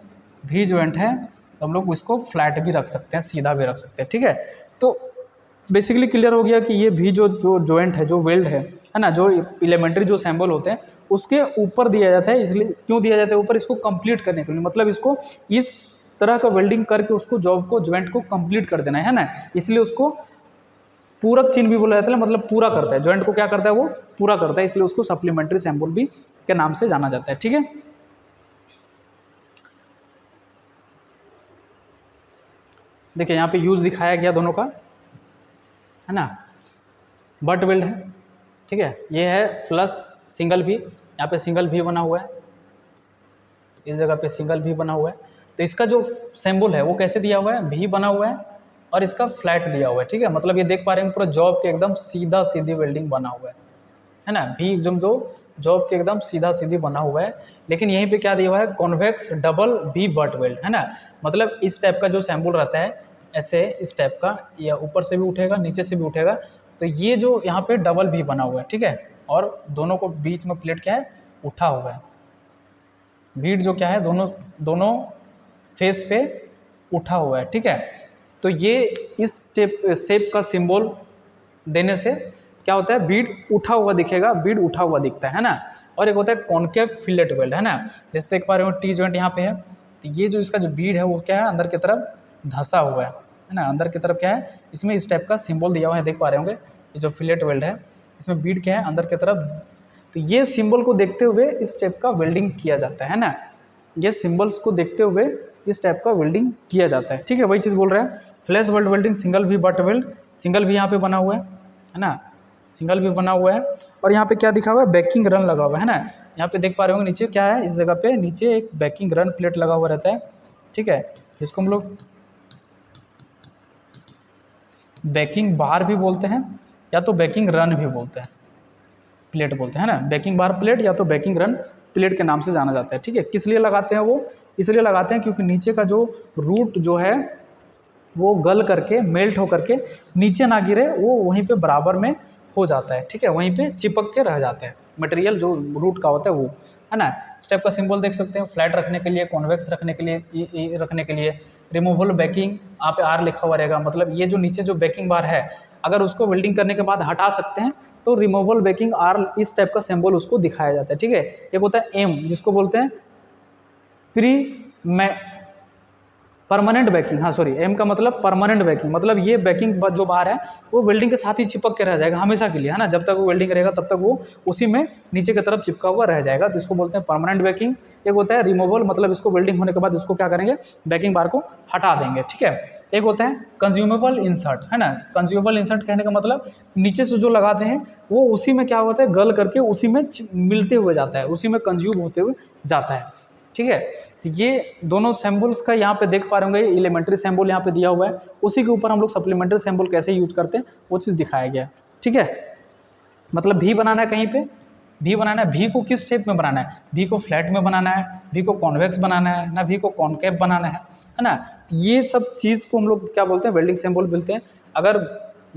वी जॉइंट है तो हम लोग इसको फ्लैट भी रख सकते हैं, सीधा भी रख सकते हैं, ठीक है। तो बेसिकली क्लियर हो गया कि ये भी जो जॉइंट है, जो वेल्ड है ना, जो एलिमेंट्री जो सैम्बल होते हैं उसके ऊपर दिया जाता है। इसलिए क्यों दिया जाता है ऊपर, इसको कंप्लीट करने के लिए, मतलब इसको इस तरह का वेल्डिंग करके उसको जॉब को, जॉइंट को कंप्लीट कर देना है ना, इसलिए उसको पूरक चिन्ह भी बोला जाता है, मतलब पूरा करता है, जॉइंट को क्या करता है, वो पूरा करता है, इसलिए उसको सप्लीमेंट्री सैम्बल भी के नाम से जाना जाता है, ठीक है। देखिए यहाँ पे यूज दिखाया गया दोनों का, है ना, बट वेल्ड है, ठीक है। ये है प्लस सिंगल भी, यहाँ पे सिंगल भी बना हुआ है, इस जगह पे सिंगल भी बना हुआ है। तो इसका जो सिंबल है वो कैसे दिया हुआ है, भी बना हुआ है और इसका फ्लैट दिया हुआ है, ठीक है। मतलब ये देख पा रहे हैं पूरा जॉब के एकदम सीधा सीधी वेल्डिंग बना हुआ है ना, भी एकदम जो जॉब के एकदम सीधा सीधी बना हुआ है। लेकिन यहीं पे क्या दिया हुआ है, कॉन्वेक्स डबल भी बट वेल्ड, है ना। मतलब इस टाइप का जो सैम्बल रहता है, ऐसे इस टाइप का, या ऊपर से भी उठेगा नीचे से भी उठेगा, तो ये जो यहाँ पे डबल भी बना हुआ है, ठीक है। और दोनों को बीच में प्लेट क्या है, उठा हुआ है, बीट जो क्या है, दोनों फेस पे उठा हुआ है, ठीक है। तो ये इस शेप का सिंबल देने से क्या होता है, बीड उठा हुआ दिखेगा, बीड उठा हुआ दिखता है ना। और एक होता है कॉनकेव फिलेट वेल्ड, है ना, जैसे देख पा रहे हो टी जॉइंट यहाँ पे है, तो ये जो इसका जो बीड है वो क्या है, अंदर की तरफ धंसा हुआ है ना, अंदर की तरफ क्या है, इसमें इस टाइप का सिंबल दिया हुआ है, देख पा रहे होंगे। ये जो फिलेट वेल्ड है इसमें बीड क्या है, अंदर की तरफ, तो ये सिंबल को देखते हुए इस टाइप का वेल्डिंग किया जाता है ना, ये सिंबल्स को देखते हुए इस टाइप का वेल्डिंग किया जाता है, ठीक है। वही चीज़ बोल रहे हैं, फ्लैश वेल्ड वेल्डिंग, सिंगल भी बट वेल्ड, सिंगल भी यहाँ पे बना हुआ है ना, सिंगल भी बना हुआ है। और यहाँ पे क्या दिखा हुआ है, बैकिंग रन लगा हुआ है ना, यहाँ पे देख पा रहे होंगे नीचे क्या है, इस जगह पे नीचे एक बैकिंग रन प्लेट लगा हुआ रहता है, ठीक है, जिसको हम लोग बैकिंग बार भी बोलते हैं या तो बैकिंग रन भी बोलते हैं, प्लेट बोलते हैं ना, बैकिंग बार प्लेट या तो बैकिंग रन प्लेट के नाम से जाना जाता है, ठीक है। किस लिए लगाते हैं वो, इसलिए लगाते हैं क्योंकि नीचे का जो रूट जो है वो गल करके मेल्ट हो करके नीचे ना गिरे, वो वहीं पे बराबर में हो जाता है, ठीक है, वहीं पे चिपक के रह जाते हैं, मटेरियल जो रूट का होता है वो, है ना। स्टेप का सिंबल देख सकते हैं, फ्लैट रखने के लिए, कॉन्वेक्स रखने के लिए, रखने के लिए, रिमूवल बैकिंग, आप पे आर लिखा हुआ रहेगा, मतलब ये जो नीचे जो बैकिंग बार है अगर उसको वेल्डिंग करने के बाद हटा सकते हैं तो रिमूवल बैकिंग आर, इस टाइप का सिंबल उसको दिखाया जाता है, ठीक है। एक होता है एम, जिसको बोलते हैं प्री परमानेंट बैकिंग, हाँ सॉरी, एम का मतलब परमानेंट बैकिंग, मतलब ये बैकिंग जो बार है वो वेल्डिंग के साथ ही चिपक के रह जाएगा हमेशा के लिए, है ना, जब तक वो वेल्डिंग रहेगा तब तक वो उसी में नीचे की तरफ चिपका हुआ रह जाएगा, तो इसको बोलते हैं परमानेंट बैकिंग। एक होता है रिमूवल, मतलब इसको वेल्डिंग होने के बाद इसको क्या करेंगे, बैकिंग बार को हटा देंगे, ठीक है। एक होता है कंज्यूमेबल इंसर्ट, है ना, कंज्यूमेबल इंसर्ट कहने का मतलब नीचे से जो लगाते हैं वो उसी में क्या होता है, गल करके उसी में मिलते हुए जाता है, उसी में कंज्यूम होते हुए जाता है, ठीक है। तो ये दोनों सैम्बल्स का यहाँ पे देख पा रहे होंगे, एलिमेंट्री सैम्बल यहाँ पे दिया हुआ है, उसी के ऊपर हम लोग सप्लीमेंट्री सैम्बल कैसे यूज करते हैं वो चीज़ दिखाया गया, ठीक है। मतलब भी बनाना है कहीं पे, भी बनाना है, भी को किस शेप में बनाना है, भी को फ्लैट में बनाना है, भी को कॉन्वेक्स बनाना है ना, भी को कॉनकेव बनाना है ना। ये सब चीज़ को हम लोग क्या बोलते हैं, वेल्डिंग सैम्बल बोलते हैं। अगर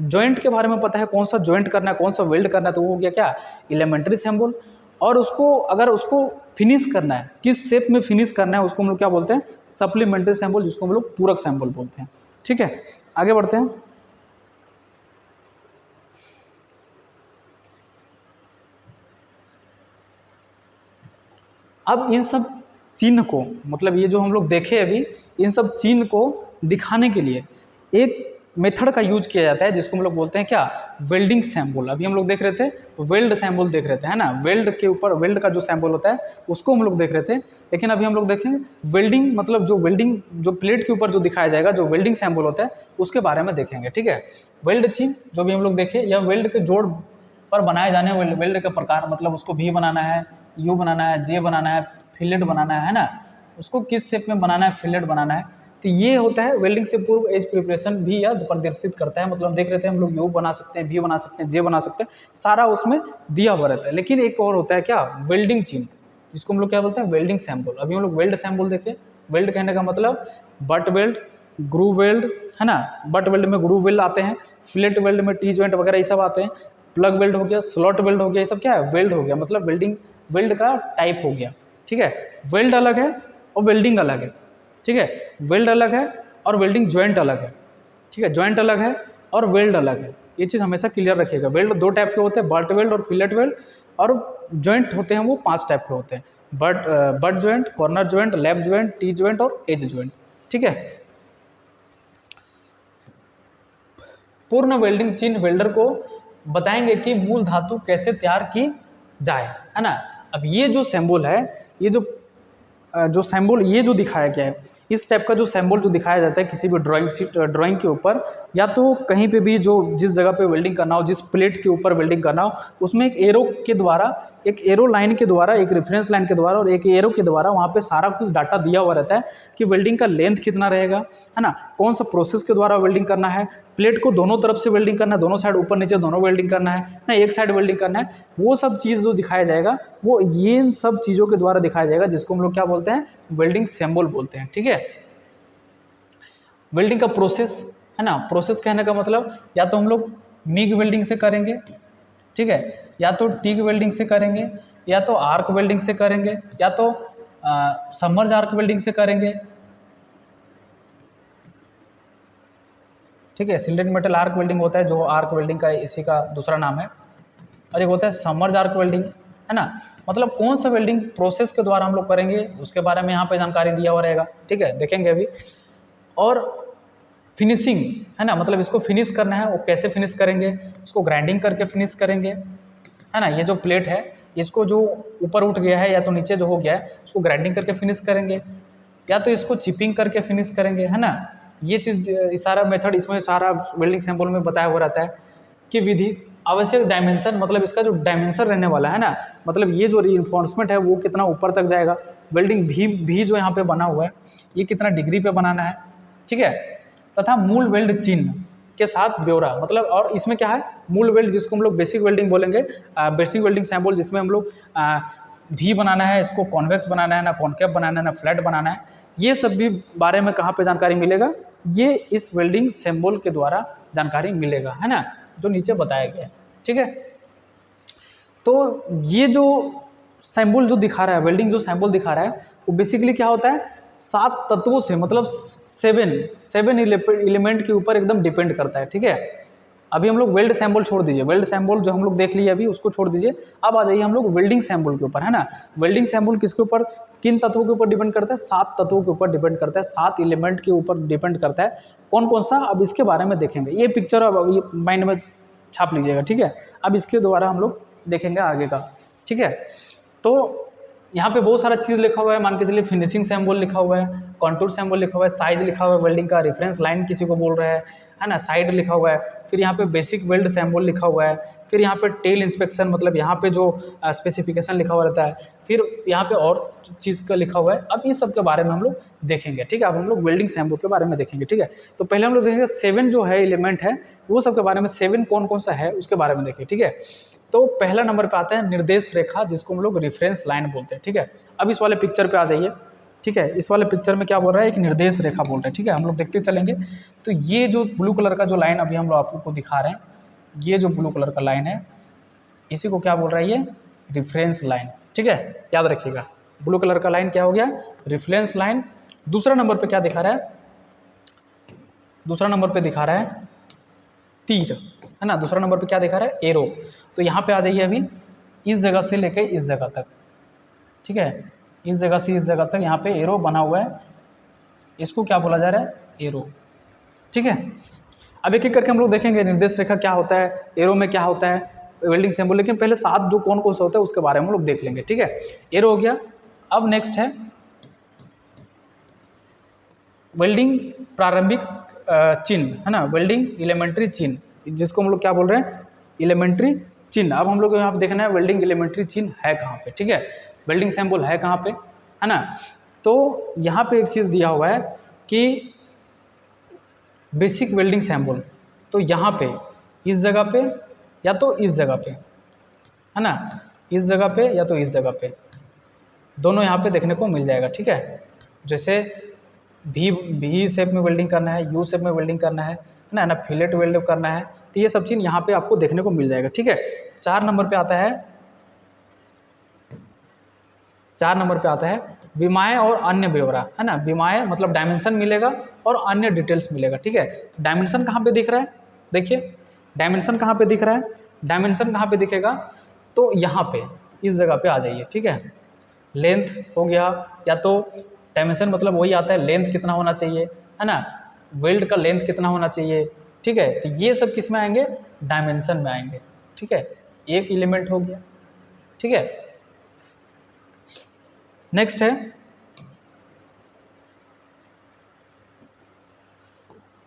जॉइंट के बारे में पता है, कौन सा जॉइंट करना है, कौन सा वेल्ड करना है, तो वो हो गया क्या, एलिमेंट्री सैम्बल। और उसको अगर उसको फिनिश करना है, किस शेप में फिनिश करना है, उसको हम लोग क्या बोलते हैं, सप्लीमेंट्री सैम्बल, जिसको हम लोग पूरक सैम्बल बोलते हैं, ठीक है। आगे बढ़ते हैं। अब इन सब चिन्ह को, मतलब ये जो हम लोग देखे अभी, इन सब चिन्ह को दिखाने के लिए एक मेथड का यूज किया जाता है जिसको हम लोग बोलते हैं क्या, वेल्डिंग सैंपल। अभी हम लोग देख रहे थे वेल्ड सैंपल देख रहे थे, है ना, वेल्ड के ऊपर वेल्ड का जो सैंपल होता है उसको हम लोग देख रहे थे। लेकिन अभी हम लोग देखेंगे वेल्डिंग, मतलब जो वेल्डिंग जो प्लेट के ऊपर जो दिखाया जाएगा, जो वेल्डिंग सैंपल होता है उसके बारे में देखेंगे। ठीक है, वेल्ड चिन्ह जो भी हम लोग देखे, या वेल्ड के जोड़ पर बनाए जाने वाले वेल्ड के प्रकार, मतलब उसको वी बनाना है, यू बनाना है, जे बनाना है, फिलेट बनाना है ना, उसको किस शेप में बनाना है, फिलेट बनाना है। तो ये होता है वेल्डिंग से पूर्व एज प्रिपरेशन भी यह प्रदर्शित करता है। मतलब देख रहे थे हम लोग यू बना सकते हैं, वी बना सकते हैं, जे बना सकते हैं, सारा उसमें दिया हुआ रहता है। लेकिन एक और होता है क्या, वेल्डिंग चिन्ह, जिसको हम लोग क्या बोलते हैं, वेल्डिंग सैंपल। अभी हम लोग वेल्ड सैंपल देखे, वेल्ड कहने का मतलब बट वेल्ड, ग्रूव वेल्ड, है ना, बट वेल्ड में ग्रूव वेल्ड आते हैं, फिलेट वेल्ड में टी जॉइंट वगैरह ये सब आते हैं, प्लग वेल्ड हो गया, स्लॉट वेल्ड हो गया, ये सब क्या है, वेल्ड हो गया, मतलब वेल्डिंग वेल्ड का टाइप हो गया। ठीक है, वेल्ड अलग है और वेल्डिंग अलग है। ठीक है, वेल्ड अलग है और वेल्डिंग जॉइंट अलग है। ठीक है, जॉइंट अलग है और वेल्ड अलग है, ये चीज़ हमेशा क्लियर रखिएगा। वेल्ड दो टाइप के होते हैं, बट वेल्ड और फिलेट वेल्ड, और जॉइंट होते हैं वो 5 टाइप के होते हैं, butt joint, corner joint, lap joint, T joint और एज जॉइंट। ठीक है, पूर्ण वेल्डिंग चिन्ह वेल्डर को बताएंगे कि मूल धातु कैसे तैयार की जाए, है ना। अब ये जो सिंबल है, ये जो सिंबल ये जो दिखाया गया है, इस टाइप का जो सिंबल जो दिखाया जाता है किसी भी ड्राइंग के ऊपर, या तो कहीं पे भी जो जिस जगह पे वेल्डिंग करना हो, जिस प्लेट के ऊपर वेल्डिंग करना हो, उसमें एक एरो के द्वारा, एक एरो लाइन के द्वारा, एक रेफरेंस लाइन के द्वारा और एक एरो के द्वारा वहाँ पे सारा कुछ डाटा दिया हुआ रहता है कि वेल्डिंग का लेंथ कितना रहेगा, है ना, कौन सा प्रोसेस के द्वारा वेल्डिंग करना है, प्लेट को दोनों तरफ से वेल्डिंग करना है, दोनों साइड ऊपर नीचे दोनों वेल्डिंग करना है ना, एक साइड वेल्डिंग करना है, वो सब चीज़ जो दिखाया जाएगा वो ये सब चीज़ों के द्वारा दिखाया जाएगा, जिसको हम लोग क्या बोलते हैं, वेल्डिंग सिंबल बोलते हैं। ठीक है, वेल्डिंग का प्रोसेस, है ना, प्रोसेस कहने का मतलब या तो हम लोग मिग वेल्डिंग से करेंगे, ठीक है, या तो टिग वेल्डिंग से करेंगे, या तो आर्क वेल्डिंग से करेंगे, या तो सबमर्ज आर्क वेल्डिंग से करेंगे। ठीक है, सिल्डेड मेटल आर्क वेल्डिंग होता है, जो आर्क वेल्डिंग का इसी का दूसरा नाम है, और एक होता है सबमर्ज आर्क वेल्डिंग, है ना। मतलब कौन सा वेल्डिंग प्रोसेस के द्वारा हम लोग करेंगे उसके बारे में यहाँ पे जानकारी दिया हुआ रहेगा। ठीक है, देखेंगे अभी। और फिनिशिंग, है ना, मतलब इसको फिनिश करना है, वो कैसे फिनिश करेंगे, इसको ग्राइंडिंग करके फिनिश करेंगे, है ना। ये जो प्लेट है इसको जो ऊपर उठ गया है या तो नीचे जो हो गया है उसको ग्राइंडिंग करके फिनिश करेंगे, या तो इसको चिपिंग करके फिनिश करेंगे, है ना। ये चीज़ सारा मेथड इसमें सारा वेल्डिंग सैंपल में बताया हुआ रहता है कि विधि, आवश्यक डायमेंशन, मतलब इसका जो डायमेंशन रहने वाला है ना, मतलब ये जो रीइंफोर्समेंट है वो कितना ऊपर तक जाएगा, वेल्डिंग भी जो यहाँ पे बना हुआ है ये कितना डिग्री पे बनाना है। ठीक है, तथा मूल वेल्ड चिन्ह के साथ ब्यौरा, मतलब और इसमें क्या है, मूल वेल्ड जिसको हम लोग बेसिक वेल्डिंग बोलेंगे, बेसिक वेल्डिंग सैंपल, जिसमें हम लोग भी बनाना है, इसको कॉन्वेक्स बनाना है ना, कॉन्केव बनाना है ना, फ्लैट बनाना है, ये सब भी बारे में कहाँ पे जानकारी मिलेगा, ये इस वेल्डिंग सिंबल के द्वारा जानकारी मिलेगा, है ना, जो नीचे बताया गया है। ठीक है, तो ये जो सिंबल जो दिखा रहा है, वेल्डिंग जो सिंबल दिखा रहा है, वो बेसिकली क्या होता है, 7 तत्वों से, मतलब 7 एलिमेंट के ऊपर एकदम डिपेंड करता है। ठीक है, अभी हम लोग वेल्ड सैंपल छोड़ दीजिए, वेल्ड सैंपल जो हम लोग देख लिए अभी उसको छोड़ दीजिए, अब आ जाइए हम लोग वेल्डिंग सैंपल के ऊपर, है ना। वेल्डिंग सैंपल किसके ऊपर, किन तत्वों के ऊपर डिपेंड करता है, 7 तत्वों के ऊपर डिपेंड करता है, 7 एलिमेंट के ऊपर डिपेंड करता है। कौन कौन सा, अब इसके बारे में देखेंगे, ये पिक्चर अब ये माइंड में छाप लीजिएगा। ठीक है, अब इसके द्वारा हम लोग देखेंगे आगे का। ठीक है, तो यहाँ पे बहुत सारा चीज़ लिखा हुआ है, मान के चलिए फिनिशिंग सैंबल लिखा हुआ है, कॉन्टूर सैंबल लिखा हुआ है, साइज लिखा हुआ है वेल्डिंग का, रेफरेंस लाइन किसी को बोल रहा है ना, साइड लिखा हुआ है, फिर यहाँ पे बेसिक वेल्ड सैंबल लिखा हुआ है, फिर यहाँ पे टेल इंस्पेक्शन, मतलब यहाँ पे जो स्पेसिफिकेशन लिखा हुआ रहता है, फिर यहाँ पे और चीज़ का लिखा हुआ है। अब इस सब के बारे में हम लोग देखेंगे। ठीक है, अब हम लोग वेल्डिंग सैंबल के बारे में देखेंगे। ठीक है, तो पहले हम लोग देखेंगे 7 जो है एलिमेंट है वो सब के बारे में, 7 कौन कौन सा है उसके बारे में देखें। ठीक है, तो पहला नंबर पे आता है निर्देश रेखा, जिसको हम लोग रेफरेंस लाइन बोलते हैं। ठीक है, अब इस वाले पिक्चर पे आ जाइए। ठीक है, इस वाले पिक्चर में क्या बोल रहा है, एक निर्देश रेखा बोल रहे हैं। ठीक है, हम लोग देखते चलेंगे। तो ये जो ब्लू कलर का जो लाइन अभी हम लोग आपको दिखा रहे हैं, ये जो ब्लू कलर का लाइन है इसी को क्या बोल रहा है, ये रेफरेंस लाइन। ठीक है, याद रखिएगा, ब्लू कलर का लाइन क्या हो गया, रेफरेंस लाइन। दूसरा नंबर पर क्या दिखा रहा है, दूसरा नंबर पर दिखा रहा है तीर, है ना। दूसरा नंबर पे क्या दिखा रहा है, एरो। तो यहाँ पे आ जाइए अभी, इस जगह से लेके इस जगह तक। ठीक है, इस जगह से इस जगह तक यहाँ पे एरो बना हुआ है, इसको क्या बोला जा रहा है, एरो। ठीक है, अब एक एक करके हम लोग देखेंगे निर्देश रेखा क्या होता है, एरो में क्या होता है, वेल्डिंग सिंबल, लेकिन पहले 7 जो कौन कौन सा होता है उसके बारे में हम लोग देख लेंगे, ठीक है। एरो हो गया। अब नेक्स्ट है वेल्डिंग प्रारंभिक चिन्ह, है ना, वेल्डिंग एलिमेंट्री चिन्ह, जिसको हम लोग क्या बोल रहे हैं, एलिमेंट्री चिन्ह। अब हम लोग यहाँ पे देखना है वेल्डिंग एलिमेंट्री चिन्ह है कहाँ पे, ठीक है, वेल्डिंग सिंबल है कहाँ पे, है ना। तो यहाँ पे एक चीज़ दिया हुआ है कि बेसिक वेल्डिंग सैम्पल, तो यहाँ पे इस जगह पे या तो इस जगह पे, है ना, इस जगह पे या तो इस जगह पे, दोनों यहाँ पे देखने को मिल जाएगा, ठीक है। जैसे भी शेप में वेल्डिंग करना है, यू शेप में वेल्डिंग करना है ना, फिलेट वेल्ड करना है, तो ये सब चीज़ यहाँ पे आपको देखने को मिल जाएगा, ठीक है। 4 नंबर पे आता है, 4 नंबर पे आता है विमाएँ और अन्य ब्यौरा, है ना। विमाएँ मतलब डायमेंशन मिलेगा और अन्य डिटेल्स मिलेगा, ठीक है। तो डायमेंशन कहाँ पे दिख रहा है, देखिए डायमेंशन कहाँ पे दिख रहा है, डायमेंशन कहाँ पे दिखेगा, तो यहाँ पे इस जगह पे आ जाइए, ठीक है। लेंथ हो गया, या तो डायमेंशन मतलब वही आता है लेंथ कितना होना चाहिए, है ना, वेल्ड का लेंथ कितना होना चाहिए, ठीक है। तो ये सब किस में आएंगे, डायमेंशन में आएंगे, ठीक है। एक एलिमेंट हो गया, ठीक है। नेक्स्ट है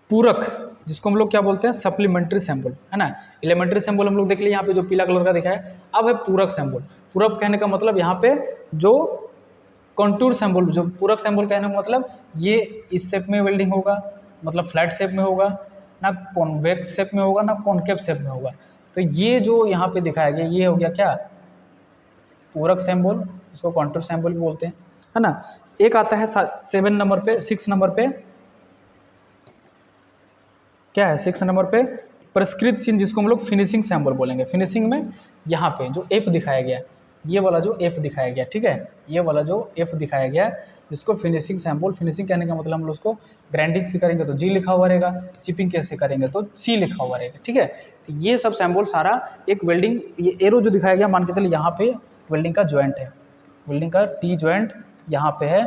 पूरक, जिसको हम लोग क्या बोलते हैं, सप्लीमेंट्री सैंपल, है ना। एलिमेंट्री सैंपल हम लोग देख लिए यहाँ पे जो पीला कलर का दिखा है। अब है पूरक सैंपल। पूरक कहने का मतलब यहाँ पे जो कॉन्टूर सैंपल, जो पूरक सैंपल कहने का मतलब ये इस शेप में वेल्डिंग होगा, मतलब फ्लैट शेप में होगा, ना कॉन्वेक्स शेप में होगा, ना कॉन्केव शेप में होगा। तो ये जो यहाँ पे दिखाया गया ये हो गया क्या, पूरक सैंपल, इसको कॉन्टूर सैंपल भी बोलते हैं, है ना। एक आता है 7 नंबर पे, 6 नंबर पे क्या है, 6 नंबर पे परिष्कृत चिन्ह, जिसको हम लोग फिनिशिंग सैंपल बोलेंगे। फिनिशिंग में यहाँ पे जो एफ दिखाया गया, ये वाला जो एफ दिखाया गया, ठीक है, ये वाला जो एफ दिखाया गया, जिसको फिनिशिंग सैंपल, फिनिशिंग कहने का मतलब हम लोग उसको ग्राइंडिंग से करेंगे तो जी लिखा हुआ रहेगा, चिपिंग कैसे करेंगे तो सी लिखा हुआ रहेगा, ठीक है। तो ये सब सैंपल सारा एक वेल्डिंग, ये एरो जो दिखाया गया मान के चलिए यहाँ पे वेल्डिंग का ज्वाइंट है, वेल्डिंग का टी ज्वाइंट यहाँ पे है,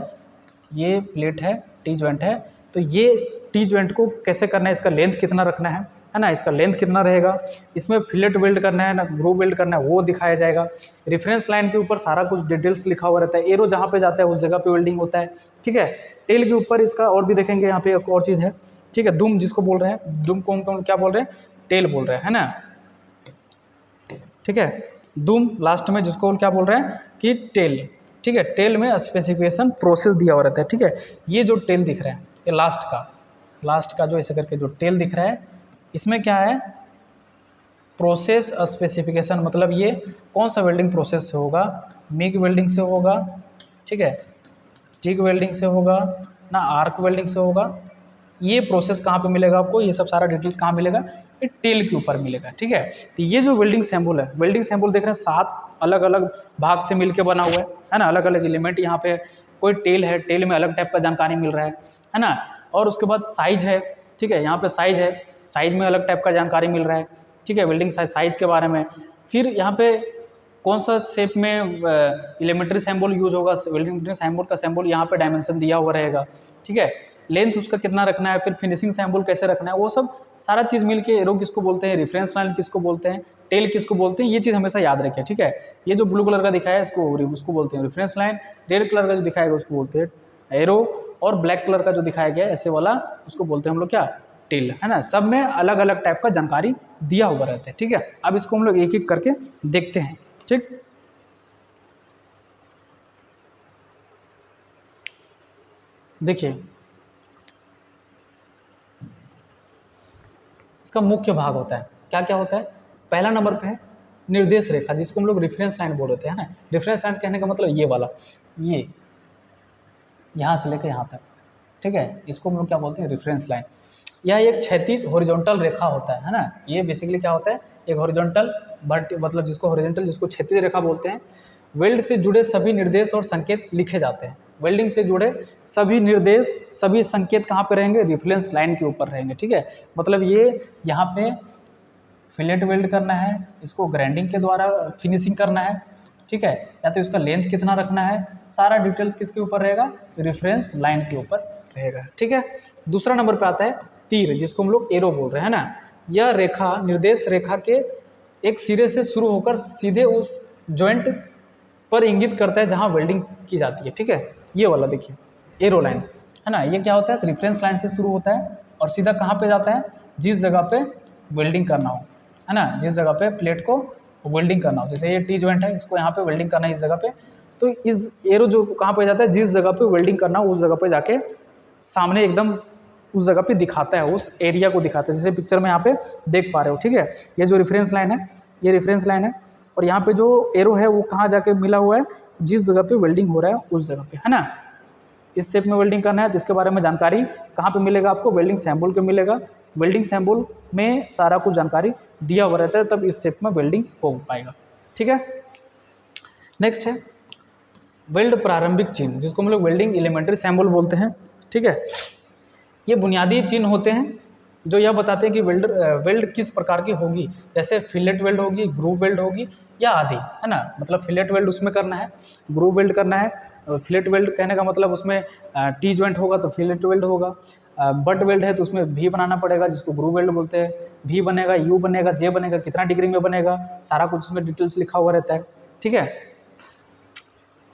ये प्लेट है, टी ज्वाइंट है। तो ये टी ज्वाइंट को कैसे करना है, इसका लेंथ कितना रखना है ना, इसका लेंथ कितना रहेगा, इसमें फिलेट वेल्ड करना है ना ग्रूव वेल्ड करना है, वो दिखाया जाएगा। रेफरेंस लाइन के ऊपर सारा कुछ डिटेल्स लिखा हुआ रहता है, एरो जहाँ पे जाता है उस जगह पे वेल्डिंग होता है, ठीक है। टेल के ऊपर इसका और भी देखेंगे, यहाँ पे एक और चीज़ है, ठीक है, दुम जिसको बोल रहे हैं, दुम को क्या बोल रहे हैं, टेल बोल रहे हैं, है ना, ठीक है। दुम लास्ट में जिसको क्या बोल रहे हैं कि टेल, ठीक है। टेल में स्पेसिफिकेशन प्रोसेस दिया हुआ रहता है, ठीक है। ये जो टेल दिख रहा है, ये लास्ट का जो ऐसे करके जो टेल दिख रहा है, इसमें क्या है, प्रोसेस स्पेसिफिकेशन, मतलब ये कौन सा वेल्डिंग प्रोसेस से होगा, मिग वेल्डिंग से होगा, ठीक है, टिग वेल्डिंग से होगा ना, आर्क वेल्डिंग से होगा। ये प्रोसेस कहाँ पे मिलेगा आपको, ये सब सारा डिटेल्स कहाँ मिलेगा, ये टेल के ऊपर मिलेगा, ठीक है। तो ये जो वेल्डिंग सैंपल है, वेल्डिंग सैंपल देख रहे हैं 7 अलग अलग भाग से मिलके बना हुआ है ना, अलग अलग एलिमेंट। यहाँ पे कोई टेल है, टेल में अलग टाइप का जानकारी मिल रहा है ना। और उसके बाद साइज है, ठीक है, यहाँ पे साइज है, साइज में अलग टाइप का जानकारी मिल रहा है, ठीक है, वेल्डिंग साइज के बारे में। फिर यहाँ पे कौन सा शेप में एलिमेंट्री सैंपल यूज होगा, वेल्डिंग सैंपल का सैंपल यहाँ पे डायमेंशन दिया हुआ रहेगा, ठीक है। लेंथ उसका कितना रखना है, फिर फिनिशिंग सैंपल कैसे रखना है, वो सब सारा चीज़ मिलके एरो किसको बोलते हैं, रेफरेंस लाइन किसको बोलते हैं, टेल किसको बोलते हैं, ये चीज़ हमेशा याद रखें, ठीक है। ये जो ब्लू कलर का दिखाया है इसको उसको बोलते हैं रेफरेंस लाइन, रेड कलर का जो दिखाएगा उसको बोलते हैं एरो, और ब्लैक कलर का जो दिखाया गया ऐसे वाला उसको बोलते हैं हम लोग क्या, टेल, है ना। सब में अलग अलग टाइप का जानकारी दिया हुआ रहता है, ठीक है। अब इसको हम लोग एक एक करके देखते हैं, ठीक। देखिए इसका मुख्य भाग होता है, क्या क्या होता है। पहला नंबर पे है निर्देश रेखा, जिसको हम लोग रेफरेंस लाइन बोल रहे थे, है ना। रेफरेंस लाइन कहने का मतलब ये वाला, ये यहाँ से लेकर यहाँ तक, ठीक है, इसको हम लोग क्या बोलते हैं, रेफरेंस लाइन। यह एक क्षैतिज हॉरिजॉन्टल रेखा होता है ना। ये बेसिकली क्या होता है, एक हॉरिजॉन्टल मतलब जिसको हॉरिजॉन्टल, जिसको क्षैतिज रेखा बोलते हैं। वेल्ड से जुड़े सभी निर्देश और संकेत लिखे जाते हैं। वेल्डिंग से जुड़े सभी निर्देश, सभी संकेत कहाँ पे रहेंगे, रेफरेंस लाइन के ऊपर रहेंगे, ठीक है। मतलब ये यहाँ पे फिलेट वेल्ड करना है, इसको ग्राइंडिंग के द्वारा फिनिशिंग करना है, ठीक है, या तो इसका लेंथ कितना रखना है, सारा डिटेल्स किसके ऊपर रहेगा, रेफरेंस लाइन के ऊपर रहेगा, ठीक है। दूसरा नंबर पे आता है तीर जिसको हम लोग एरो बोल रहे हैं ना, यह रेखा निर्देश रेखा के एक सिरे से शुरू होकर सीधे उस जॉइंट पर इंगित करता है जहां वेल्डिंग की जाती है। ठीक है, ये वाला देखिए एरो लाइन है ना, ये क्या होता है, रेफरेंस लाइन से शुरू होता है और सीधा कहाँ पे जाता है, जिस जगह पे वेल्डिंग करना हो, है ना, जिस जगह पे प्लेट को वेल्डिंग करना हो। जैसे ये टी जॉइंट है, इसको यहाँ पे वेल्डिंग करना है इस जगह पे, तो इस एरो जो कहाँ पे जाता है, जिस जगह पे वेल्डिंग करना हो उस जगह पे जाके सामने एकदम उस जगह पे दिखाता है, उस एरिया को दिखाता है, जैसे पिक्चर में यहाँ पे देख पा रहे हो। ठीक है, ये जो रेफरेंस लाइन है, ये रेफरेंस लाइन है, और यहाँ पे जो एरो है वो कहाँ जाके मिला हुआ है, जिस जगह पे वेल्डिंग हो रहा है उस जगह पे, है ना। इस शेप में वेल्डिंग करना है तो इसके बारे में जानकारी कहाँ पे मिलेगा आपको, वेल्डिंग सैम्पल के मिलेगा। वेल्डिंग सैम्पल में सारा कुछ जानकारी दिया हुआ रहता है, तब इस शेप में वेल्डिंग हो पाएगा। ठीक है, नेक्स्ट है वेल्ड प्रारंभिक चिन्ह, जिसको हम लोग वेल्डिंग एलिमेंट्री सैम्पल बोलते हैं। ठीक है, ये बुनियादी चिन्ह होते हैं जो यह बताते हैं कि वेल्ड किस प्रकार की होगी, जैसे फिलेट वेल्ड होगी, ग्रूव वेल्ड होगी या आदि, है ना। मतलब फिलेट वेल्ड उसमें करना है, ग्रूव वेल्ड करना है। फिलेट वेल्ड कहने का मतलब उसमें टी जॉइंट होगा तो फिलेट वेल्ड होगा, बट वेल्ड है तो उसमें भी बनाना पड़ेगा जिसको ग्रूव वेल्ड बोलते हैं। भी बनेगा, यू बनेगा, जे बनेगा, कितना डिग्री में बनेगा, सारा कुछ उसमें डिटेल्स लिखा हुआ रहता है। ठीक है,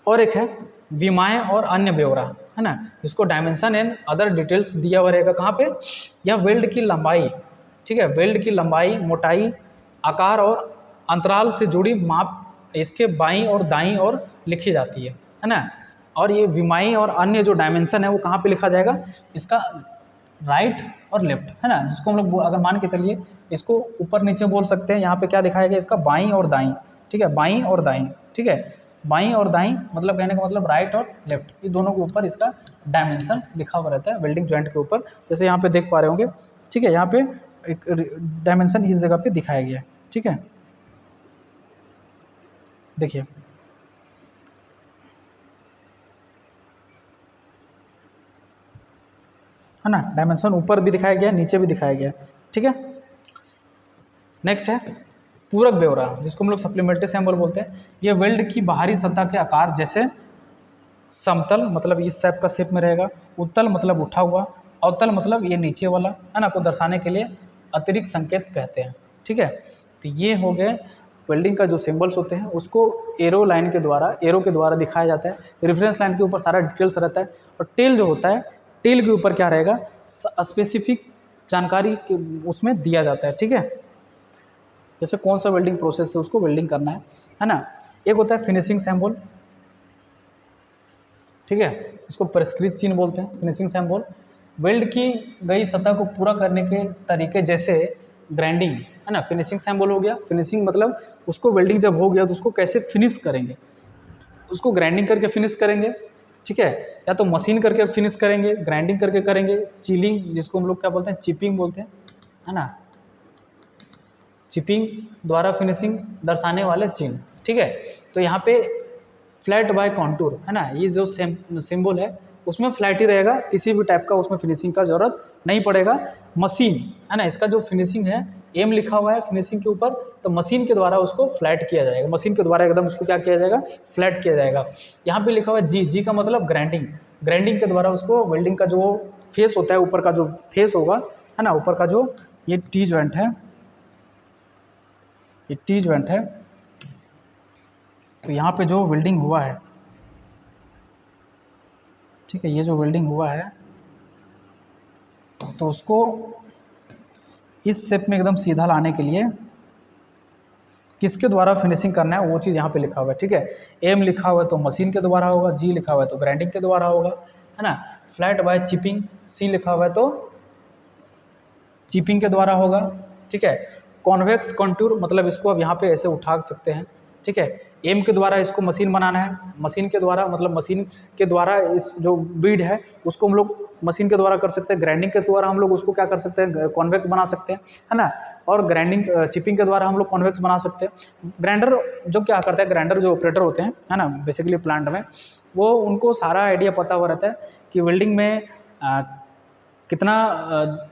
और एक है विमाएँ और अन्य ब्यौरा, है ना, जिसको डायमेंशन एंड अदर डिटेल्स दिया हुआ रहेगा। कहाँ पे, यह वेल्ड की लंबाई, ठीक है, वेल्ड की लंबाई, मोटाई, आकार और अंतराल से जुड़ी माप इसके बाईं और दाईं ओर लिखी जाती है ना। और ये विमाई और अन्य जो डायमेंशन है वो कहाँ पे लिखा जाएगा, इसका राइट और लेफ्ट, है ना, जिसको हम लोग अगर मान के चलिए इसको ऊपर नीचे बोल सकते हैं। यहाँ पे क्या दिखाया गया, इसका बाईं और दाईं। ठीक है, बाईं और दाईं, ठीक है, बाईं और दाईं मतलब कहने का मतलब राइट और लेफ्ट, ये दोनों के ऊपर इसका डायमेंशन लिखा हुआ रहता है वेल्डिंग जॉइंट के ऊपर, जैसे यहाँ पे देख पा रहे होंगे। ठीक है, यहाँ पे एक डायमेंशन इस जगह पे दिखाया गया है। ठीक है, देखिए है ना, डायमेंशन ऊपर भी दिखाया गया है, नीचे भी दिखाया गया है। ठीक है, नेक्स्ट है पूरक ब्यौरा, जिसको हम लोग सप्लीमेंट्री सैंपल बोलते हैं। यह वेल्ड की बाहरी सतह के आकार जैसे समतल मतलब इस शेप का शेप में रहेगा, उत्तल मतलब उठा हुआ, अवतल मतलब ये नीचे वाला, है ना, को दर्शाने के लिए अतिरिक्त संकेत कहते हैं। ठीक है, तो ये हो गए वेल्डिंग का जो सिंबल्स होते हैं, उसको एरो लाइन के द्वारा, एरो के द्वारा दिखाया जाता है। रेफरेंस लाइन के ऊपर सारा डिटेल्स रहता है, और टेल जो होता है, टेल के ऊपर क्या रहेगा, स्पेसिफिक जानकारी उसमें दिया जाता है। ठीक है, जैसे कौन सा वेल्डिंग प्रोसेस से उसको वेल्डिंग करना है ना। एक होता है फिनिशिंग सैंपल, ठीक है, इसको परिष्कृत चिन्ह बोलते हैं। फिनिशिंग सैंपल वेल्ड की गई सतह को पूरा करने के तरीके जैसे ग्राइंडिंग, है ना, फिनिशिंग सैंपल हो गया। फिनिशिंग मतलब उसको वेल्डिंग जब हो गया तो उसको कैसे फिनिश करेंगे, उसको ग्राइंडिंग करके फिनिश करेंगे। ठीक है, या तो मशीन करके फिनिश करेंगे, ग्राइंडिंग करके करेंगे, चिलिंग जिसको हम लोग क्या बोलते हैं, चिपिंग बोलते हैं, है ना, चिपिंग द्वारा फिनिशिंग दर्शाने वाले चिन्ह। ठीक है, तो यहाँ पे फ्लैट बाय कॉन्टूर, है ना, ये जो सिंबल है उसमें फ्लैट ही रहेगा, किसी भी टाइप का उसमें फिनिशिंग का जरूरत नहीं पड़ेगा। मशीन, है ना, इसका जो फिनिशिंग है एम लिखा हुआ है फिनिशिंग के ऊपर, तो मशीन के द्वारा उसको फ्लैट किया जाएगा, मशीन के द्वारा एकदम उसको क्या किया जाएगा, फ्लैट किया जाएगा। यहाँ पे लिखा हुआ है जी, जी का मतलब ग्राइंडिंग, ग्राइंडिंग के द्वारा उसको वेल्डिंग का जो फेस होता है, ऊपर का जो फेस होगा, है ना, ऊपर का जो ये टी जॉइंट है, ये टी जॉइंट है, तो यहाँ पे जो वेल्डिंग हुआ है, ठीक है, ये जो वेल्डिंग हुआ है तो उसको इस शेप में एकदम सीधा लाने के लिए किसके द्वारा फिनिशिंग करना है वो चीज़ यहाँ पे लिखा हुआ है। ठीक है, एम लिखा हुआ है तो मशीन के द्वारा होगा, जी लिखा हुआ है तो ग्राइंडिंग के द्वारा होगा, है ना। फ्लैट बाय चिपिंग, सी लिखा हुआ है तो चिपिंग के द्वारा होगा। ठीक है, कॉन्वेक्स कंटूर मतलब इसको अब यहाँ पे ऐसे उठा सकते हैं। ठीक है, एम के द्वारा इसको मशीन बनाना है, मशीन के द्वारा मतलब मशीन के द्वारा इस जो बीड है उसको हम लोग मशीन के द्वारा कर सकते हैं, ग्राइंडिंग के द्वारा हम लोग उसको क्या कर सकते हैं, कॉन्वेक्स बना सकते हैं, है ना। और ग्राइंडिंग चिपिंग के द्वारा हम लोग कॉन्वेक्स बना सकते हैं। ग्राइंडर जो क्या करता है, ग्राइंडर जो ऑपरेटर होते हैं, है ना, बेसिकली प्लांट में, वो उनको सारा आइडिया पता हुआ रहता है कि वेल्डिंग में कितना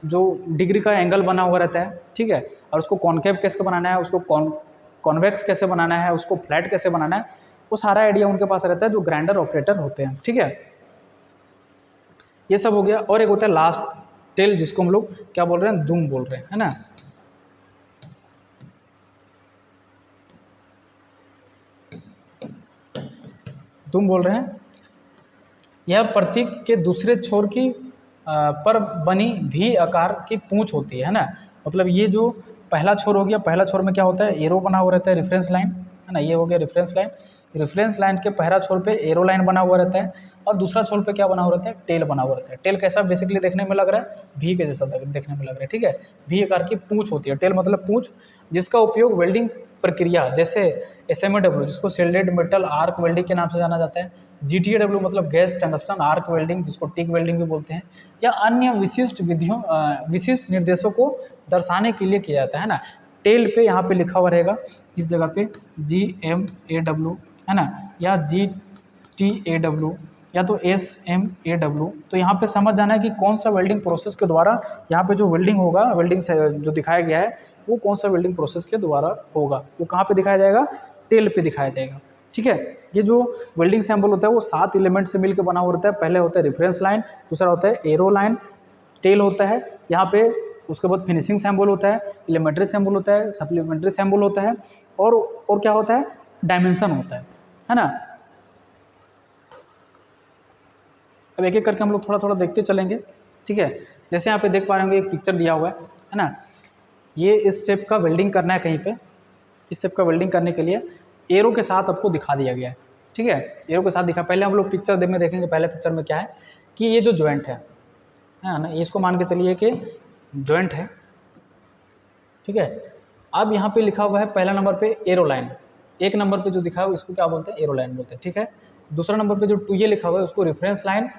जो डिग्री का एंगल बना हुआ रहता है। ठीक है, और उसको कॉन्केव कैसे बनाना है, उसको कॉन्वेक्स कैसे बनाना है, उसको फ्लैट कैसे बनाना है, वो सारा आइडिया उनके पास रहता है जो ग्राइंडर ऑपरेटर होते हैं। ठीक है, ये सब हो गया। और एक होता है लास्ट टेल जिसको हम लोग क्या बोल रहे हैं, दुम बोल रहे हैं, है ना। दुम बोल रहे हैं। यह प्रतीक के दूसरे छोर की पर बनी भी आकार की पूंछ होती है ना। मतलब ये जो पहला छोर हो गया, पहला छोर में क्या होता है, एरो बना हुआ रहता है, रेफरेंस लाइन, है ना। ये हो गया रेफरेंस लाइन। रेफरेंस लाइन के पहला छोर पे एरो लाइन बना हुआ रहता है और दूसरा छोर पे क्या बना हुआ रहता है, टेल बना हुआ रहता है। टेल कैसा बेसिकली देखने में लग रहा है, भी के जैसा देखने में लग रहा है, ठीक है। भी आकार की पूंछ होती है, टेल मतलब पूंछ, जिसका उपयोग वेल्डिंग प्रक्रिया जैसे SMAW जिसको शेल्डेड मेटल आर्क वेल्डिंग के नाम से जाना जाता है, GTAW मतलब गैस टंगस्टन आर्क वेल्डिंग जिसको टिक वेल्डिंग भी बोलते हैं, या अन्य विशिष्ट विधियों विशिष्ट निर्देशों को दर्शाने के लिए किया जाता है ना। टेल पे यहाँ पे लिखा हुआ रहेगा इस जगह पे GMAW, है ना, या GTAW या तो SMAW। तो यहाँ पे समझ जाना है कि कौन सा वेल्डिंग प्रोसेस के द्वारा यहाँ पे जो वेल्डिंग होगा, वेल्डिंग से जो दिखाया गया है वो कौन सा वेल्डिंग प्रोसेस के द्वारा होगा, वो कहाँ पे दिखाया जाएगा, टेल पे दिखाया जाएगा, ठीक है। ये जो वेल्डिंग सैंपल होता है वो 7 एलिमेंट से मिलकर बना हुआ रहता है। पहले होता है रेफरेंस लाइन, दूसरा होता है एरो लाइन, टेल होता है यहाँ पे, उसके बाद फिनिशिंग सैंपल होता है, एलिमेंट्री सैंपल होता है, सप्लीमेंट्री सैंपल होता है, और क्या होता है, डायमेंशन होता है ना। अब एक एक करके हम लोग थोड़ा थोड़ा देखते चलेंगे, ठीक है। जैसे यहाँ पे देख पा रहे होंगे एक पिक्चर दिया हुआ है ना। ये इस स्टेप का वेल्डिंग करना है कहीं पे, इस स्टेप का वेल्डिंग करने के लिए एरो के साथ आपको दिखा दिया गया है, ठीक है। एरो के साथ दिखा, पहले हम लोग पिक्चर में देखेंगे। पहले पिक्चर में क्या है कि ये जो जॉइंट है ना, इसको मान के चलिए कि जॉइंट है, ठीक है। अब यहाँ पे लिखा हुआ है पहला नंबर पे एरो लाइन, एक नंबर पे जो दिखा है इसको क्या बोलते हैं, एरो लाइन बोलते हैं, ठीक है। दूसरा नंबर पे जो 2A लिखा हुआ है उसको रेफरेंस लाइन,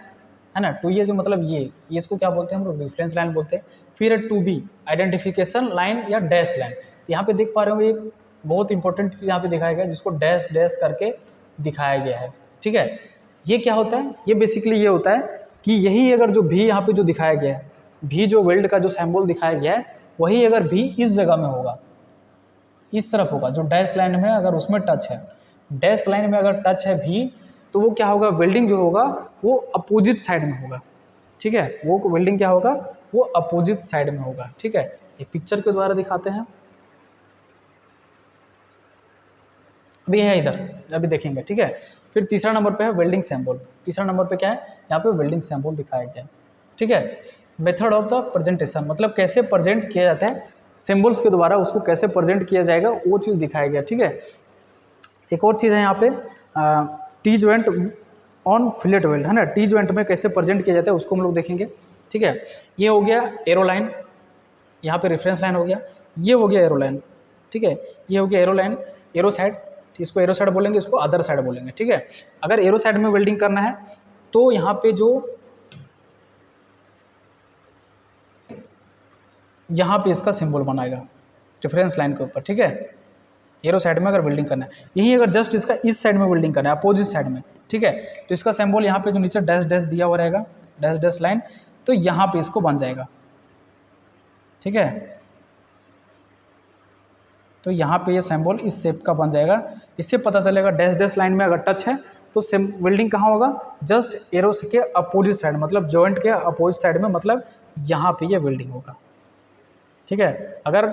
है ना। 2A जो मतलब ये इसको क्या बोलते हैं हम लोग, रेफरेंस लाइन बोलते हैं। फिर 2B आइडेंटिफिकेशन लाइन या डैश लाइन। यहाँ पे देख पा रहे होंगे एक बहुत इंपॉर्टेंट चीज़ यहाँ पे दिखाया गया है जिसको डैश डैश करके दिखाया गया है, ठीक है। ये क्या होता है, ये बेसिकली ये होता है कि यही अगर जो भी यहाँ पे जो दिखाया गया है, भी जो वेल्ड का जो सिंबल दिखाया गया है, वही अगर भी इस जगह में होगा, इस तरफ होगा, जो डैश लाइन में अगर उसमें टच है, डैश लाइन में अगर टच है भी, तो वो क्या होगा, वेल्डिंग जो होगा वो अपोजिट साइड में होगा, ठीक है। वो वेल्डिंग क्या होगा, वो अपोजिट साइड में होगा, ठीक है। एक पिक्चर के द्वारा दिखाते हैं, अभी है इधर, अभी देखेंगे, ठीक है। फिर तीसरा नंबर पे है वेल्डिंग सैंपल। तीसरा नंबर पे क्या है, यहाँ पे वेल्डिंग सैंपल दिखाया गया है, ठीक है। मेथड ऑफ द प्रेजेंटेशन मतलब कैसे प्रेजेंट किया जाता है, सिंबल्स के द्वारा उसको कैसे प्रेजेंट किया जाएगा वो चीज़ दिखाया गया, ठीक है। एक और चीज़ है यहाँ पे T joint on fillet weld, है ना। टी जॉइंट में कैसे प्रेजेंट किया जाता है उसको हम लोग देखेंगे, ठीक है। ये हो गया एरो लाइन, यहाँ पे रेफरेंस लाइन हो गया, ये हो गया एरो लाइन, ठीक है। ये हो गया एरो लाइन, एरो साइड, इसको एरो साइड बोलेंगे, इसको अदर साइड बोलेंगे, ठीक है। अगर एरो साइड में वेल्डिंग करना है तो यहाँ पे जो यहाँ पे इसका सिंबल बनाएगा रेफरेंस लाइन के ऊपर, ठीक है। एरो साइड में अगर वेल्डिंग करना है, यही अगर जस्ट इसका इस साइड में वेल्डिंग करना है, अपोजिट साइड में, ठीक है, तो इसका सिंबल यहाँ पे जो नीचे डैश डैश दिया हुआ रहेगा, डैश डैश लाइन, तो यहाँ पे इसको बन जाएगा, ठीक है। तो यहाँ पे ये सिंबल इस शेप का बन जाएगा। इससे पता चलेगा डैश डैश लाइन में अगर टच है तो वेल्डिंग कहाँ होगा, जस्ट एरो के अपोजिट साइड, मतलब जॉइंट के अपोजिट साइड में, मतलब यहाँ पे ये वेल्डिंग होगा, ठीक है। अगर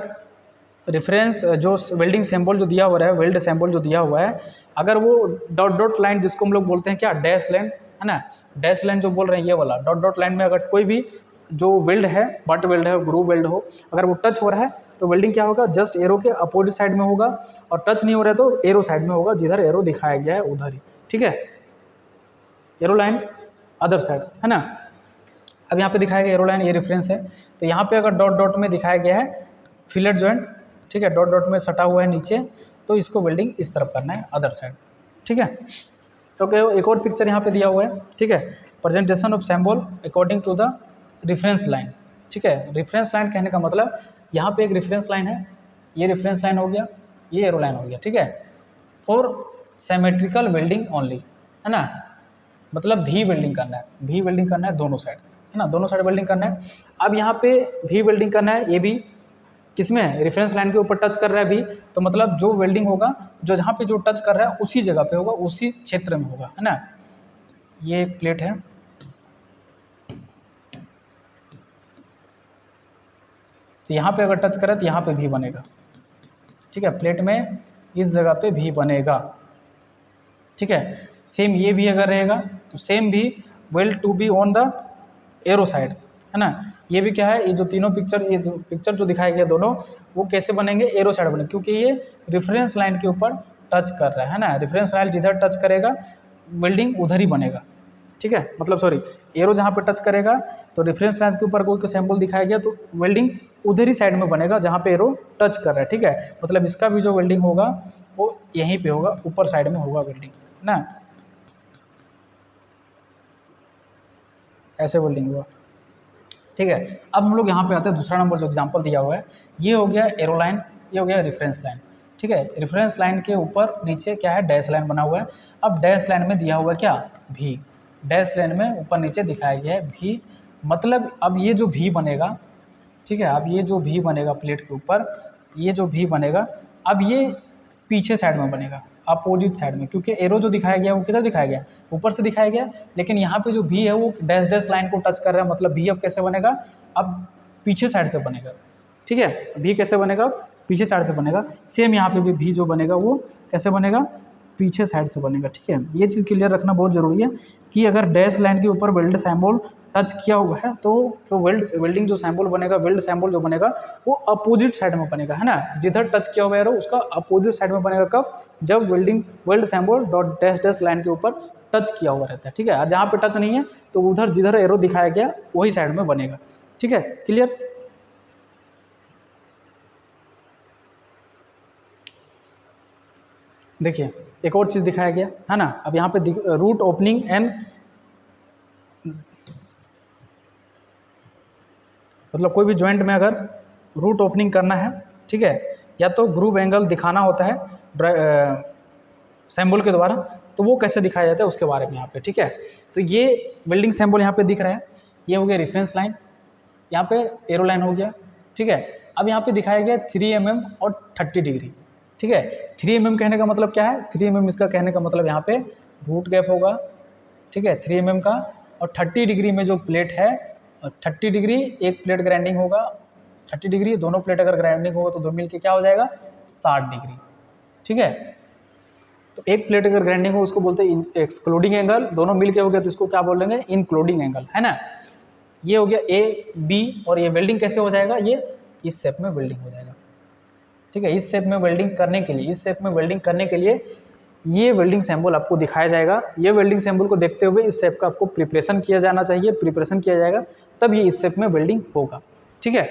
रेफरेंस जो वेल्डिंग सैंपल जो दिया हुआ है, वेल्ड सैंपल जो दिया हुआ है, अगर वो डॉट डॉट लाइन जिसको हम लोग बोलते हैं क्या, डैश लाइन, है ना, डैश लाइन जो बोल रहे हैं ये वाला डॉट डॉट लाइन में अगर कोई भी जो वेल्ड है, बट वेल्ड है, ग्रूव वेल्ड हो, अगर वो टच हो रहा है तो वेल्डिंग क्या होगा, जस्ट एरो के अपोजिट साइड में होगा, और टच नहीं हो रहा है तो एरो साइड में होगा, जिधर एरो दिखाया गया है उधर ही, ठीक है। एरो लाइन अदर साइड, है ना। अब यहाँ पे दिखाया गया एरो लाइन, ये रेफरेंस है, तो यहाँ पे अगर डॉट डॉट में दिखाया गया है फिलेट जॉइंट, ठीक है, डॉट डॉट में सटा हुआ है नीचे, तो इसको वेल्डिंग इस तरफ करना है, अदर साइड, ठीक है। तो एक और पिक्चर यहाँ पे दिया हुआ है, ठीक है, presentation of symbol according to the reference line, ठीक है। रेफरेंस लाइन कहने का मतलब यहाँ पे एक रेफरेंस लाइन है, ये रेफरेंस लाइन हो गया, ये एरो लाइन हो गया, ठीक है। फॉर सिमेट्रिकल वेल्डिंग ओनली, है ना, मतलब भी वेल्डिंग करना है, भी वेल्डिंग करना है दोनों साइड, है ना, दोनों साइड वेल्डिंग करना है। अब यहाँ पे भी वेल्डिंग करना है, ये भी किसमें है, रेफरेंस लाइन के ऊपर टच कर रहा है भी, तो मतलब जो वेल्डिंग होगा, जो जहाँ पे जो टच कर रहा है उसी जगह पे होगा, उसी क्षेत्र में होगा, है ना। ये एक प्लेट है, तो यहाँ पे अगर टच करें तो यहाँ पे भी बनेगा, ठीक है, प्लेट में इस जगह पे भी बनेगा, ठीक है। सेम ये भी अगर रहेगा तो सेम भी weld to be on the arrow side, है ना। ये भी क्या है, ये जो तीनों पिक्चर, ये जो पिक्चर जो दिखाए गए दोनों, वो कैसे बनेंगे, एरो साइड बनेंगे, क्योंकि ये रेफरेंस लाइन के ऊपर टच कर रहा है ना। रेफरेंस लाइन जिधर टच करेगा वेल्डिंग उधर ही बनेगा, ठीक है, मतलब सॉरी, एरो जहाँ पे टच करेगा तो रेफरेंस लाइन के ऊपर कोई सैंपल दिखाया गया तो वेल्डिंग उधर ही साइड में बनेगा जहाँ पे एरो टच कर रहा है, ठीक है। मतलब इसका भी जो वेल्डिंग होगा वो यहीं पे होगा, ऊपर साइड में होगा वेल्डिंग, है ना, ऐसे वेल्डिंग हुआ, ठीक है। अब हम लोग यहाँ पे आते हैं, दूसरा नंबर जो एग्जांपल दिया हुआ है, ये हो गया एरो लाइन, ये हो गया रेफरेंस लाइन, ठीक है। रेफरेंस लाइन के ऊपर नीचे क्या है, डैश लाइन बना हुआ है। अब डैश लाइन में दिया हुआ है क्या, भी, डैश लाइन में ऊपर नीचे दिखाया गया है भी, मतलब अब ये जो भी बनेगा, ठीक है, अब ये जो भी बनेगा प्लेट के ऊपर, ये जो भी बनेगा, अब ये पीछे साइड में बनेगा, अपोजिट साइड में, क्योंकि एरो जो दिखाया गया वो किधर दिखाया गया, ऊपर से दिखाया गया, लेकिन यहाँ पे जो भी है वो डैश डैश लाइन को टच कर रहा है, मतलब भी अब कैसे बनेगा, अब पीछे साइड से बनेगा, ठीक है। भी कैसे बनेगा, पीछे साइड से बनेगा। सेम यहाँ पे भी जो बनेगा वो कैसे बनेगा, पीछे साइड से बनेगा, ठीक है। ये चीज़ क्लियर रखना बहुत ज़रूरी है कि अगर डैश लाइन के ऊपर वेल्ड सैंबल टच किया हुआ है तो जो वेल्डिंग जो सैंबल बनेगा, वेल्ड सैंबल जो बनेगा वो अपोजिट साइड में बनेगा, है ना। जिधर टच किया हुआ है उसका अपोजिट साइड में बनेगा, कब, जब weld symbol dot dash dash line के ऊपर टच किया हुआ रहता है, ठीक है। जहाँ पे टच नहीं है तो उधर जिधर एरो दिखाया गया वही साइड में बनेगा, ठीक है, क्लियर। देखिए एक और चीज़ दिखाया गया है ना, अब यहाँ पे रूट ओपनिंग एंड, मतलब कोई भी जॉइंट में अगर रूट ओपनिंग करना है, ठीक है, या तो ग्रूव एंगल दिखाना होता है सैंबल के द्वारा, तो वो कैसे दिखाया जाता है उसके बारे में यहाँ पे, ठीक है। तो ये वेल्डिंग सैंबल यहाँ पे दिख रहा है, ये हो गया रेफरेंस लाइन, यहाँ पे एरो लाइन हो गया, ठीक है। अब यहाँ पे दिखाया गया 3 mm और 30 डिग्री, ठीक है। 3 mm कहने का मतलब क्या है, 3 mm इसका कहने का मतलब यहाँ पे रूट गैप होगा, ठीक है, 3 mm का, और 30 डिग्री में जो प्लेट है, 30 डिग्री एक प्लेट ग्राइंडिंग होगा, 30 डिग्री दोनों प्लेट अगर ग्राइंडिंग होगा तो दो मिल के क्या हो जाएगा, 60 डिग्री, ठीक है। तो एक प्लेट अगर ग्राइंडिंग हो उसको बोलते हैं एक्सक्लूडिंग एंगल, दोनों मिल के हो गया तो इसको क्या बोलेंगे, इंक्लूडिंग एंगल, है ना। ये हो गया ए बी, और ये वेल्डिंग कैसे हो जाएगा, ये इस शेप में वेल्डिंग हो जाएगा, ठीक है। इस शेप में वेल्डिंग करने के लिए, इस शेप में वेल्डिंग करने के लिए ये वेल्डिंग सैंबल आपको दिखाया जाएगा। ये वेल्डिंग सैंबल को देखते हुए इस शेप का आपको प्रिपरेशन किया जाना चाहिए, प्रिपरेशन किया जाएगा तब ये इस शेप में वेल्डिंग होगा, ठीक है।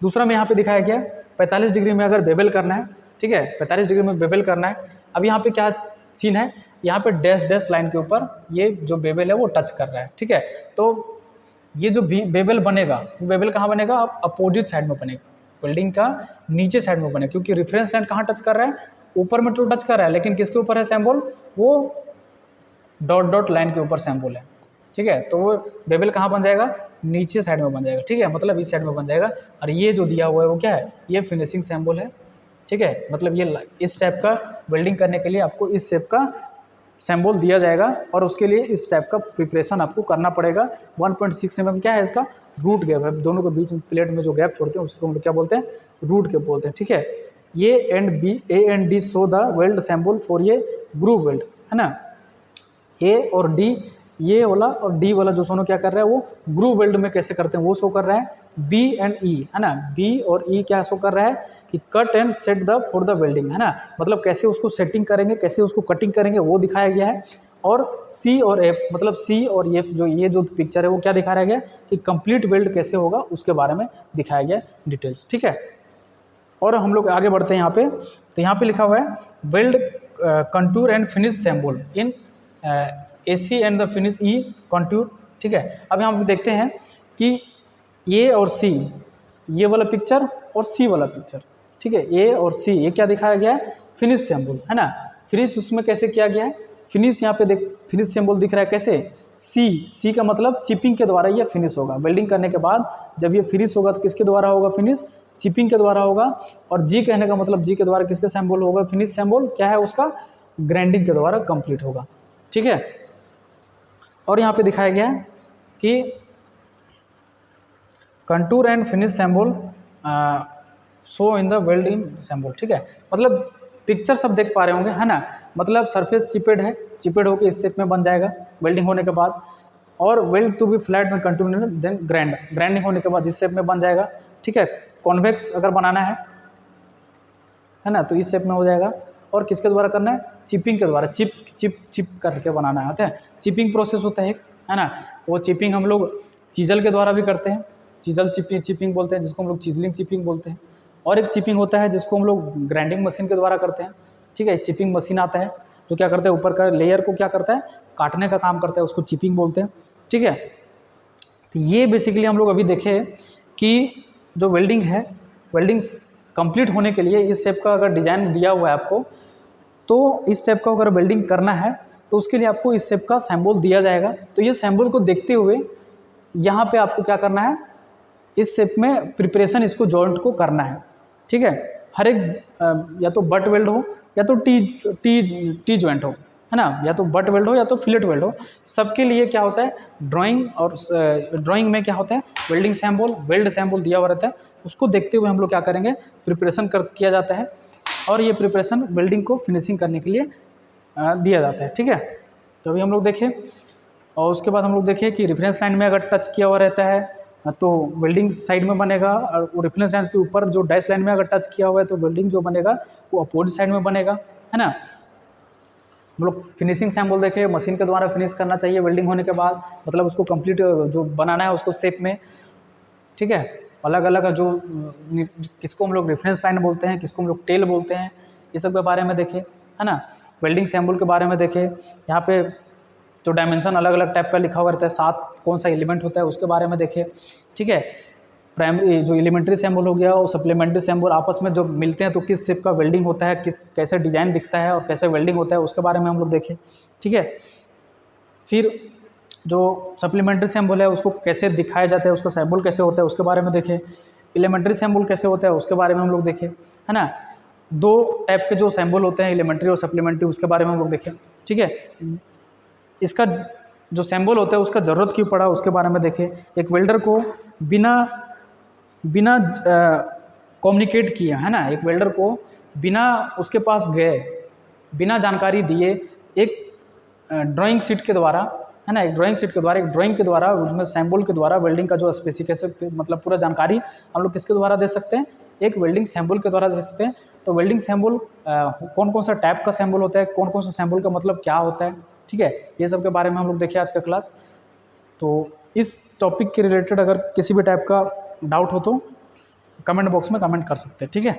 दूसरा में यहाँ पे दिखाया गया 45 डिग्री में अगर बेबल करना है, ठीक है, 45 डिग्री में बेबल करना है। अब यहाँ पे क्या सीन है, यहाँ पे डैश डैश लाइन के ऊपर ये जो बेबल है वो टच कर रहा है, ठीक है। तो ये जो भी बेबल बनेगा वो बेबल कहाँ बनेगा, आप अपोजिट साइड में बनेगा, वेल्डिंग का नीचे साइड में बनेगा, क्योंकि रेफरेंस लाइन कहाँ टच कर रहा है, ऊपर में तो टच कर रहा है, लेकिन किसके ऊपर है सैंबल, वो डॉट डॉट लाइन के ऊपर सैंबल है, ठीक है। तो वो बेबल कहाँ बन जाएगा, नीचे साइड में बन जाएगा, ठीक है, मतलब इस साइड में बन जाएगा। और ये जो दिया हुआ है वो क्या है, ये फिनिशिंग सैंबल है, ठीक है, मतलब ये इस टाइप का वेल्डिंग करने के लिए आपको इस शेप का सैंबल दिया जाएगा, और उसके लिए इस टाइप का प्रिपरेशन आपको करना पड़ेगा। 1.6 mm क्या है इसका, रूट गैप है, दोनों के बीच में प्लेट में जो गैप छोड़ते हैं उसको हम लोग क्या बोलते हैं, रूट गैप बोलते हैं, ठीक है। ये A and D show the weld symbol for ये ग्रूव वेल्ड, है ना। ए और डी, ये वाला और डी वाला जो सोनो क्या कर रहा है, वो ग्रूव वेल्ड में कैसे करते हैं वो शो कर रहा है। बी एंड ई, है ना, बी और ई क्या शो कर रहा है कि cut and set the for the welding, है ना, मतलब कैसे उसको सेटिंग करेंगे, कैसे उसको कटिंग करेंगे वो दिखाया गया है। और सी और एफ, मतलब सी और एफ जो ये जो पिक्चर है वो क्या दिखाया गया कि कंप्लीट वेल्ड कैसे होगा उसके बारे में दिखाया गया डिटेल्स, ठीक है। और हम लोग आगे बढ़ते हैं यहाँ पे, तो यहाँ पे लिखा हुआ है weld contour and finish symbol in AC and the finish E contour, ठीक है। अब यहाँ पे देखते हैं कि ए और सी, ये वाला पिक्चर और सी वाला पिक्चर, ठीक है, ए और सी, ये क्या दिखाया गया है, फिनिश सैंबल, है ना। फिनिश उसमें कैसे किया गया है, फिनिश यहाँ पे देख, फिनिश सैंबल दिख रहा है कैसे, सी का मतलब चिपिंग के द्वारा ये फिनिश होगा। वेल्डिंग करने के बाद जब ये फिनिश होगा तो किसके द्वारा होगा फिनिश, चिपिंग के द्वारा होगा। और जी कहने का मतलब जी के द्वारा किसके सैंबल होगा, फिनिश सैंबल क्या है उसका, ग्राइंडिंग के द्वारा कंप्लीट होगा, ठीक है। और यहाँ पे दिखाया गया है कि contour and finish symbol show in the weld in symbol, ठीक है। मतलब पिक्चर सब देख पा रहे होंगे, है ना। मतलब सरफेस चिपेड है, चिपेड होकर इस शेप में बन जाएगा वेल्डिंग होने के बाद। और वेल्ड टू बी फ्लैट में कंटिन्यू देन ग्राइंडिंग होने के बाद इस शेप में बन जाएगा, ठीक है। कॉन्वेक्स अगर बनाना है ना, तो इस शेप में हो जाएगा। और किसके द्वारा करना है, चिपिंग के द्वारा, चिप करके बनाना है, चिपिंग प्रोसेस होता है ना। वो चिपिंग हम लोग चीजल के द्वारा भी करते हैं, चीजल चिपिंग बोलते हैं, जिसको हम लोग चिजलिंग चिपिंग बोलते हैं। और एक चिपिंग होता है जिसको हम लोग ग्राइंडिंग मशीन के द्वारा करते हैं, ठीक है। चिपिंग मशीन आता है जो क्या करता है, ऊपर का लेयर को क्या करता है, काटने का काम करता है, उसको चिपिंग बोलते हैं, ठीक है। तो ये बेसिकली हम लोग अभी देखे कि जो वेल्डिंग है, वेल्डिंग कंप्लीट होने के लिए इस शेप का अगर डिज़ाइन दिया हुआ है आपको, तो इस शेप का अगर वेल्डिंग करना है तो उसके लिए आपको इस शेप का सैम्बल दिया जाएगा। तो ये सैम्बल को देखते हुए यहाँ पे आपको क्या करना है, इस शेप में प्रिपरेशन इसको जॉइंट को करना है, ठीक है। हर एक या तो बट वेल्ड हो या तो टी जॉइंट हो, है ना, या तो बट वेल्ड हो या तो फिलेट वेल्ड हो। सबके लिए क्या होता है, ड्राइंग और ड्राइंग में क्या होता है, वेल्डिंग सैम्बल, वेल्ड सैम्बल दिया हुआ रहता है। उसको देखते हुए हम लोग क्या करेंगे, प्रिपरेशन किया जाता है। और ये प्रिपरेशन वेल्डिंग को फिनिशिंग करने के लिए दिया जाता है, ठीक है। तो अभी हम लोग देखें, और उसके बाद हम लोग देखें कि रेफरेंस लाइन में अगर टच किया हुआ रहता है तो वेल्डिंग साइड में बनेगा, और वो रेफरेंस लाइन के ऊपर जो डैश लाइन में अगर टच किया हुआ है तो वेल्डिंग जो बनेगा वो अपोजिट साइड में बनेगा, है ना। हम लोग फिनिशिंग सैम्बल देखे, मशीन के द्वारा फिनिश करना चाहिए वेल्डिंग होने के बाद, मतलब उसको कंप्लीट जो बनाना है उसको शेप में, ठीक है। अलग अलग जो किसको हम लोग रेफरेंस लाइन बोलते हैं, किसको हम लोग टेल बोलते हैं, ये सब के बारे में देखें, है ना। वेल्डिंग सैम्बल के बारे में देखें, यहाँ पे जो डायमेंशन अलग अलग टाइप का लिखा हुआ रहता है, 7 कौन सा एलिमेंट होता है उसके बारे में देखें, ठीक है। प्राइमरी जो एलिमेंट्री सैम्बल हो गया और सप्लीमेंट्री सैम्बल आपस में जो मिलते हैं तो किस शेप का वेल्डिंग होता है, कैसे डिजाइन दिखता है और कैसे वेल्डिंग होता है उसके बारे में हम लोग देखें, ठीक है। फिर जो सप्लीमेंट्री सैम्बल है उसको कैसे दिखाया जाता है, उसका सैम्बल कैसे होता है उसके बारे में देखें। एलिमेंट्री सैम्बल कैसे होता है उसके बारे में हम लोग देखें, है ना। 2 टाइप के जो सैम्बल होते हैं, एलिमेंट्री और सप्लीमेंट्री, उसके बारे में हम लोग देखें, ठीक है। इसका जो सैम्बल होता है उसका ज़रूरत क्यों पड़ा उसके बारे में देखें। एक वेल्डर को बिना कम्युनिकेट किया, है ना, एक वेल्डर को बिना उसके पास गए, बिना जानकारी दिए, एक ड्राइंग शीट के द्वारा, है ना, एक ड्राइंग शीट के द्वारा, एक ड्राइंग के द्वारा, उसमें सैम्बल के द्वारा वेल्डिंग का जो स्पेसिफिकेशन, मतलब पूरा जानकारी हम लोग किसके द्वारा दे सकते हैं, एक वेल्डिंग सैम्बल के द्वारा दे सकते हैं। तो वेल्डिंग सैम्बल कौन कौन सा टाइप का सैम्बल होता है, कौन कौन सा सैम्बल का मतलब क्या होता है, ठीक है, ये सब के बारे में हम लोग देखें आज का क्लास। तो इस टॉपिक के रिलेटेड अगर किसी भी टाइप का डाउट हो तो कमेंट बॉक्स में कमेंट कर सकते हैं, ठीक है।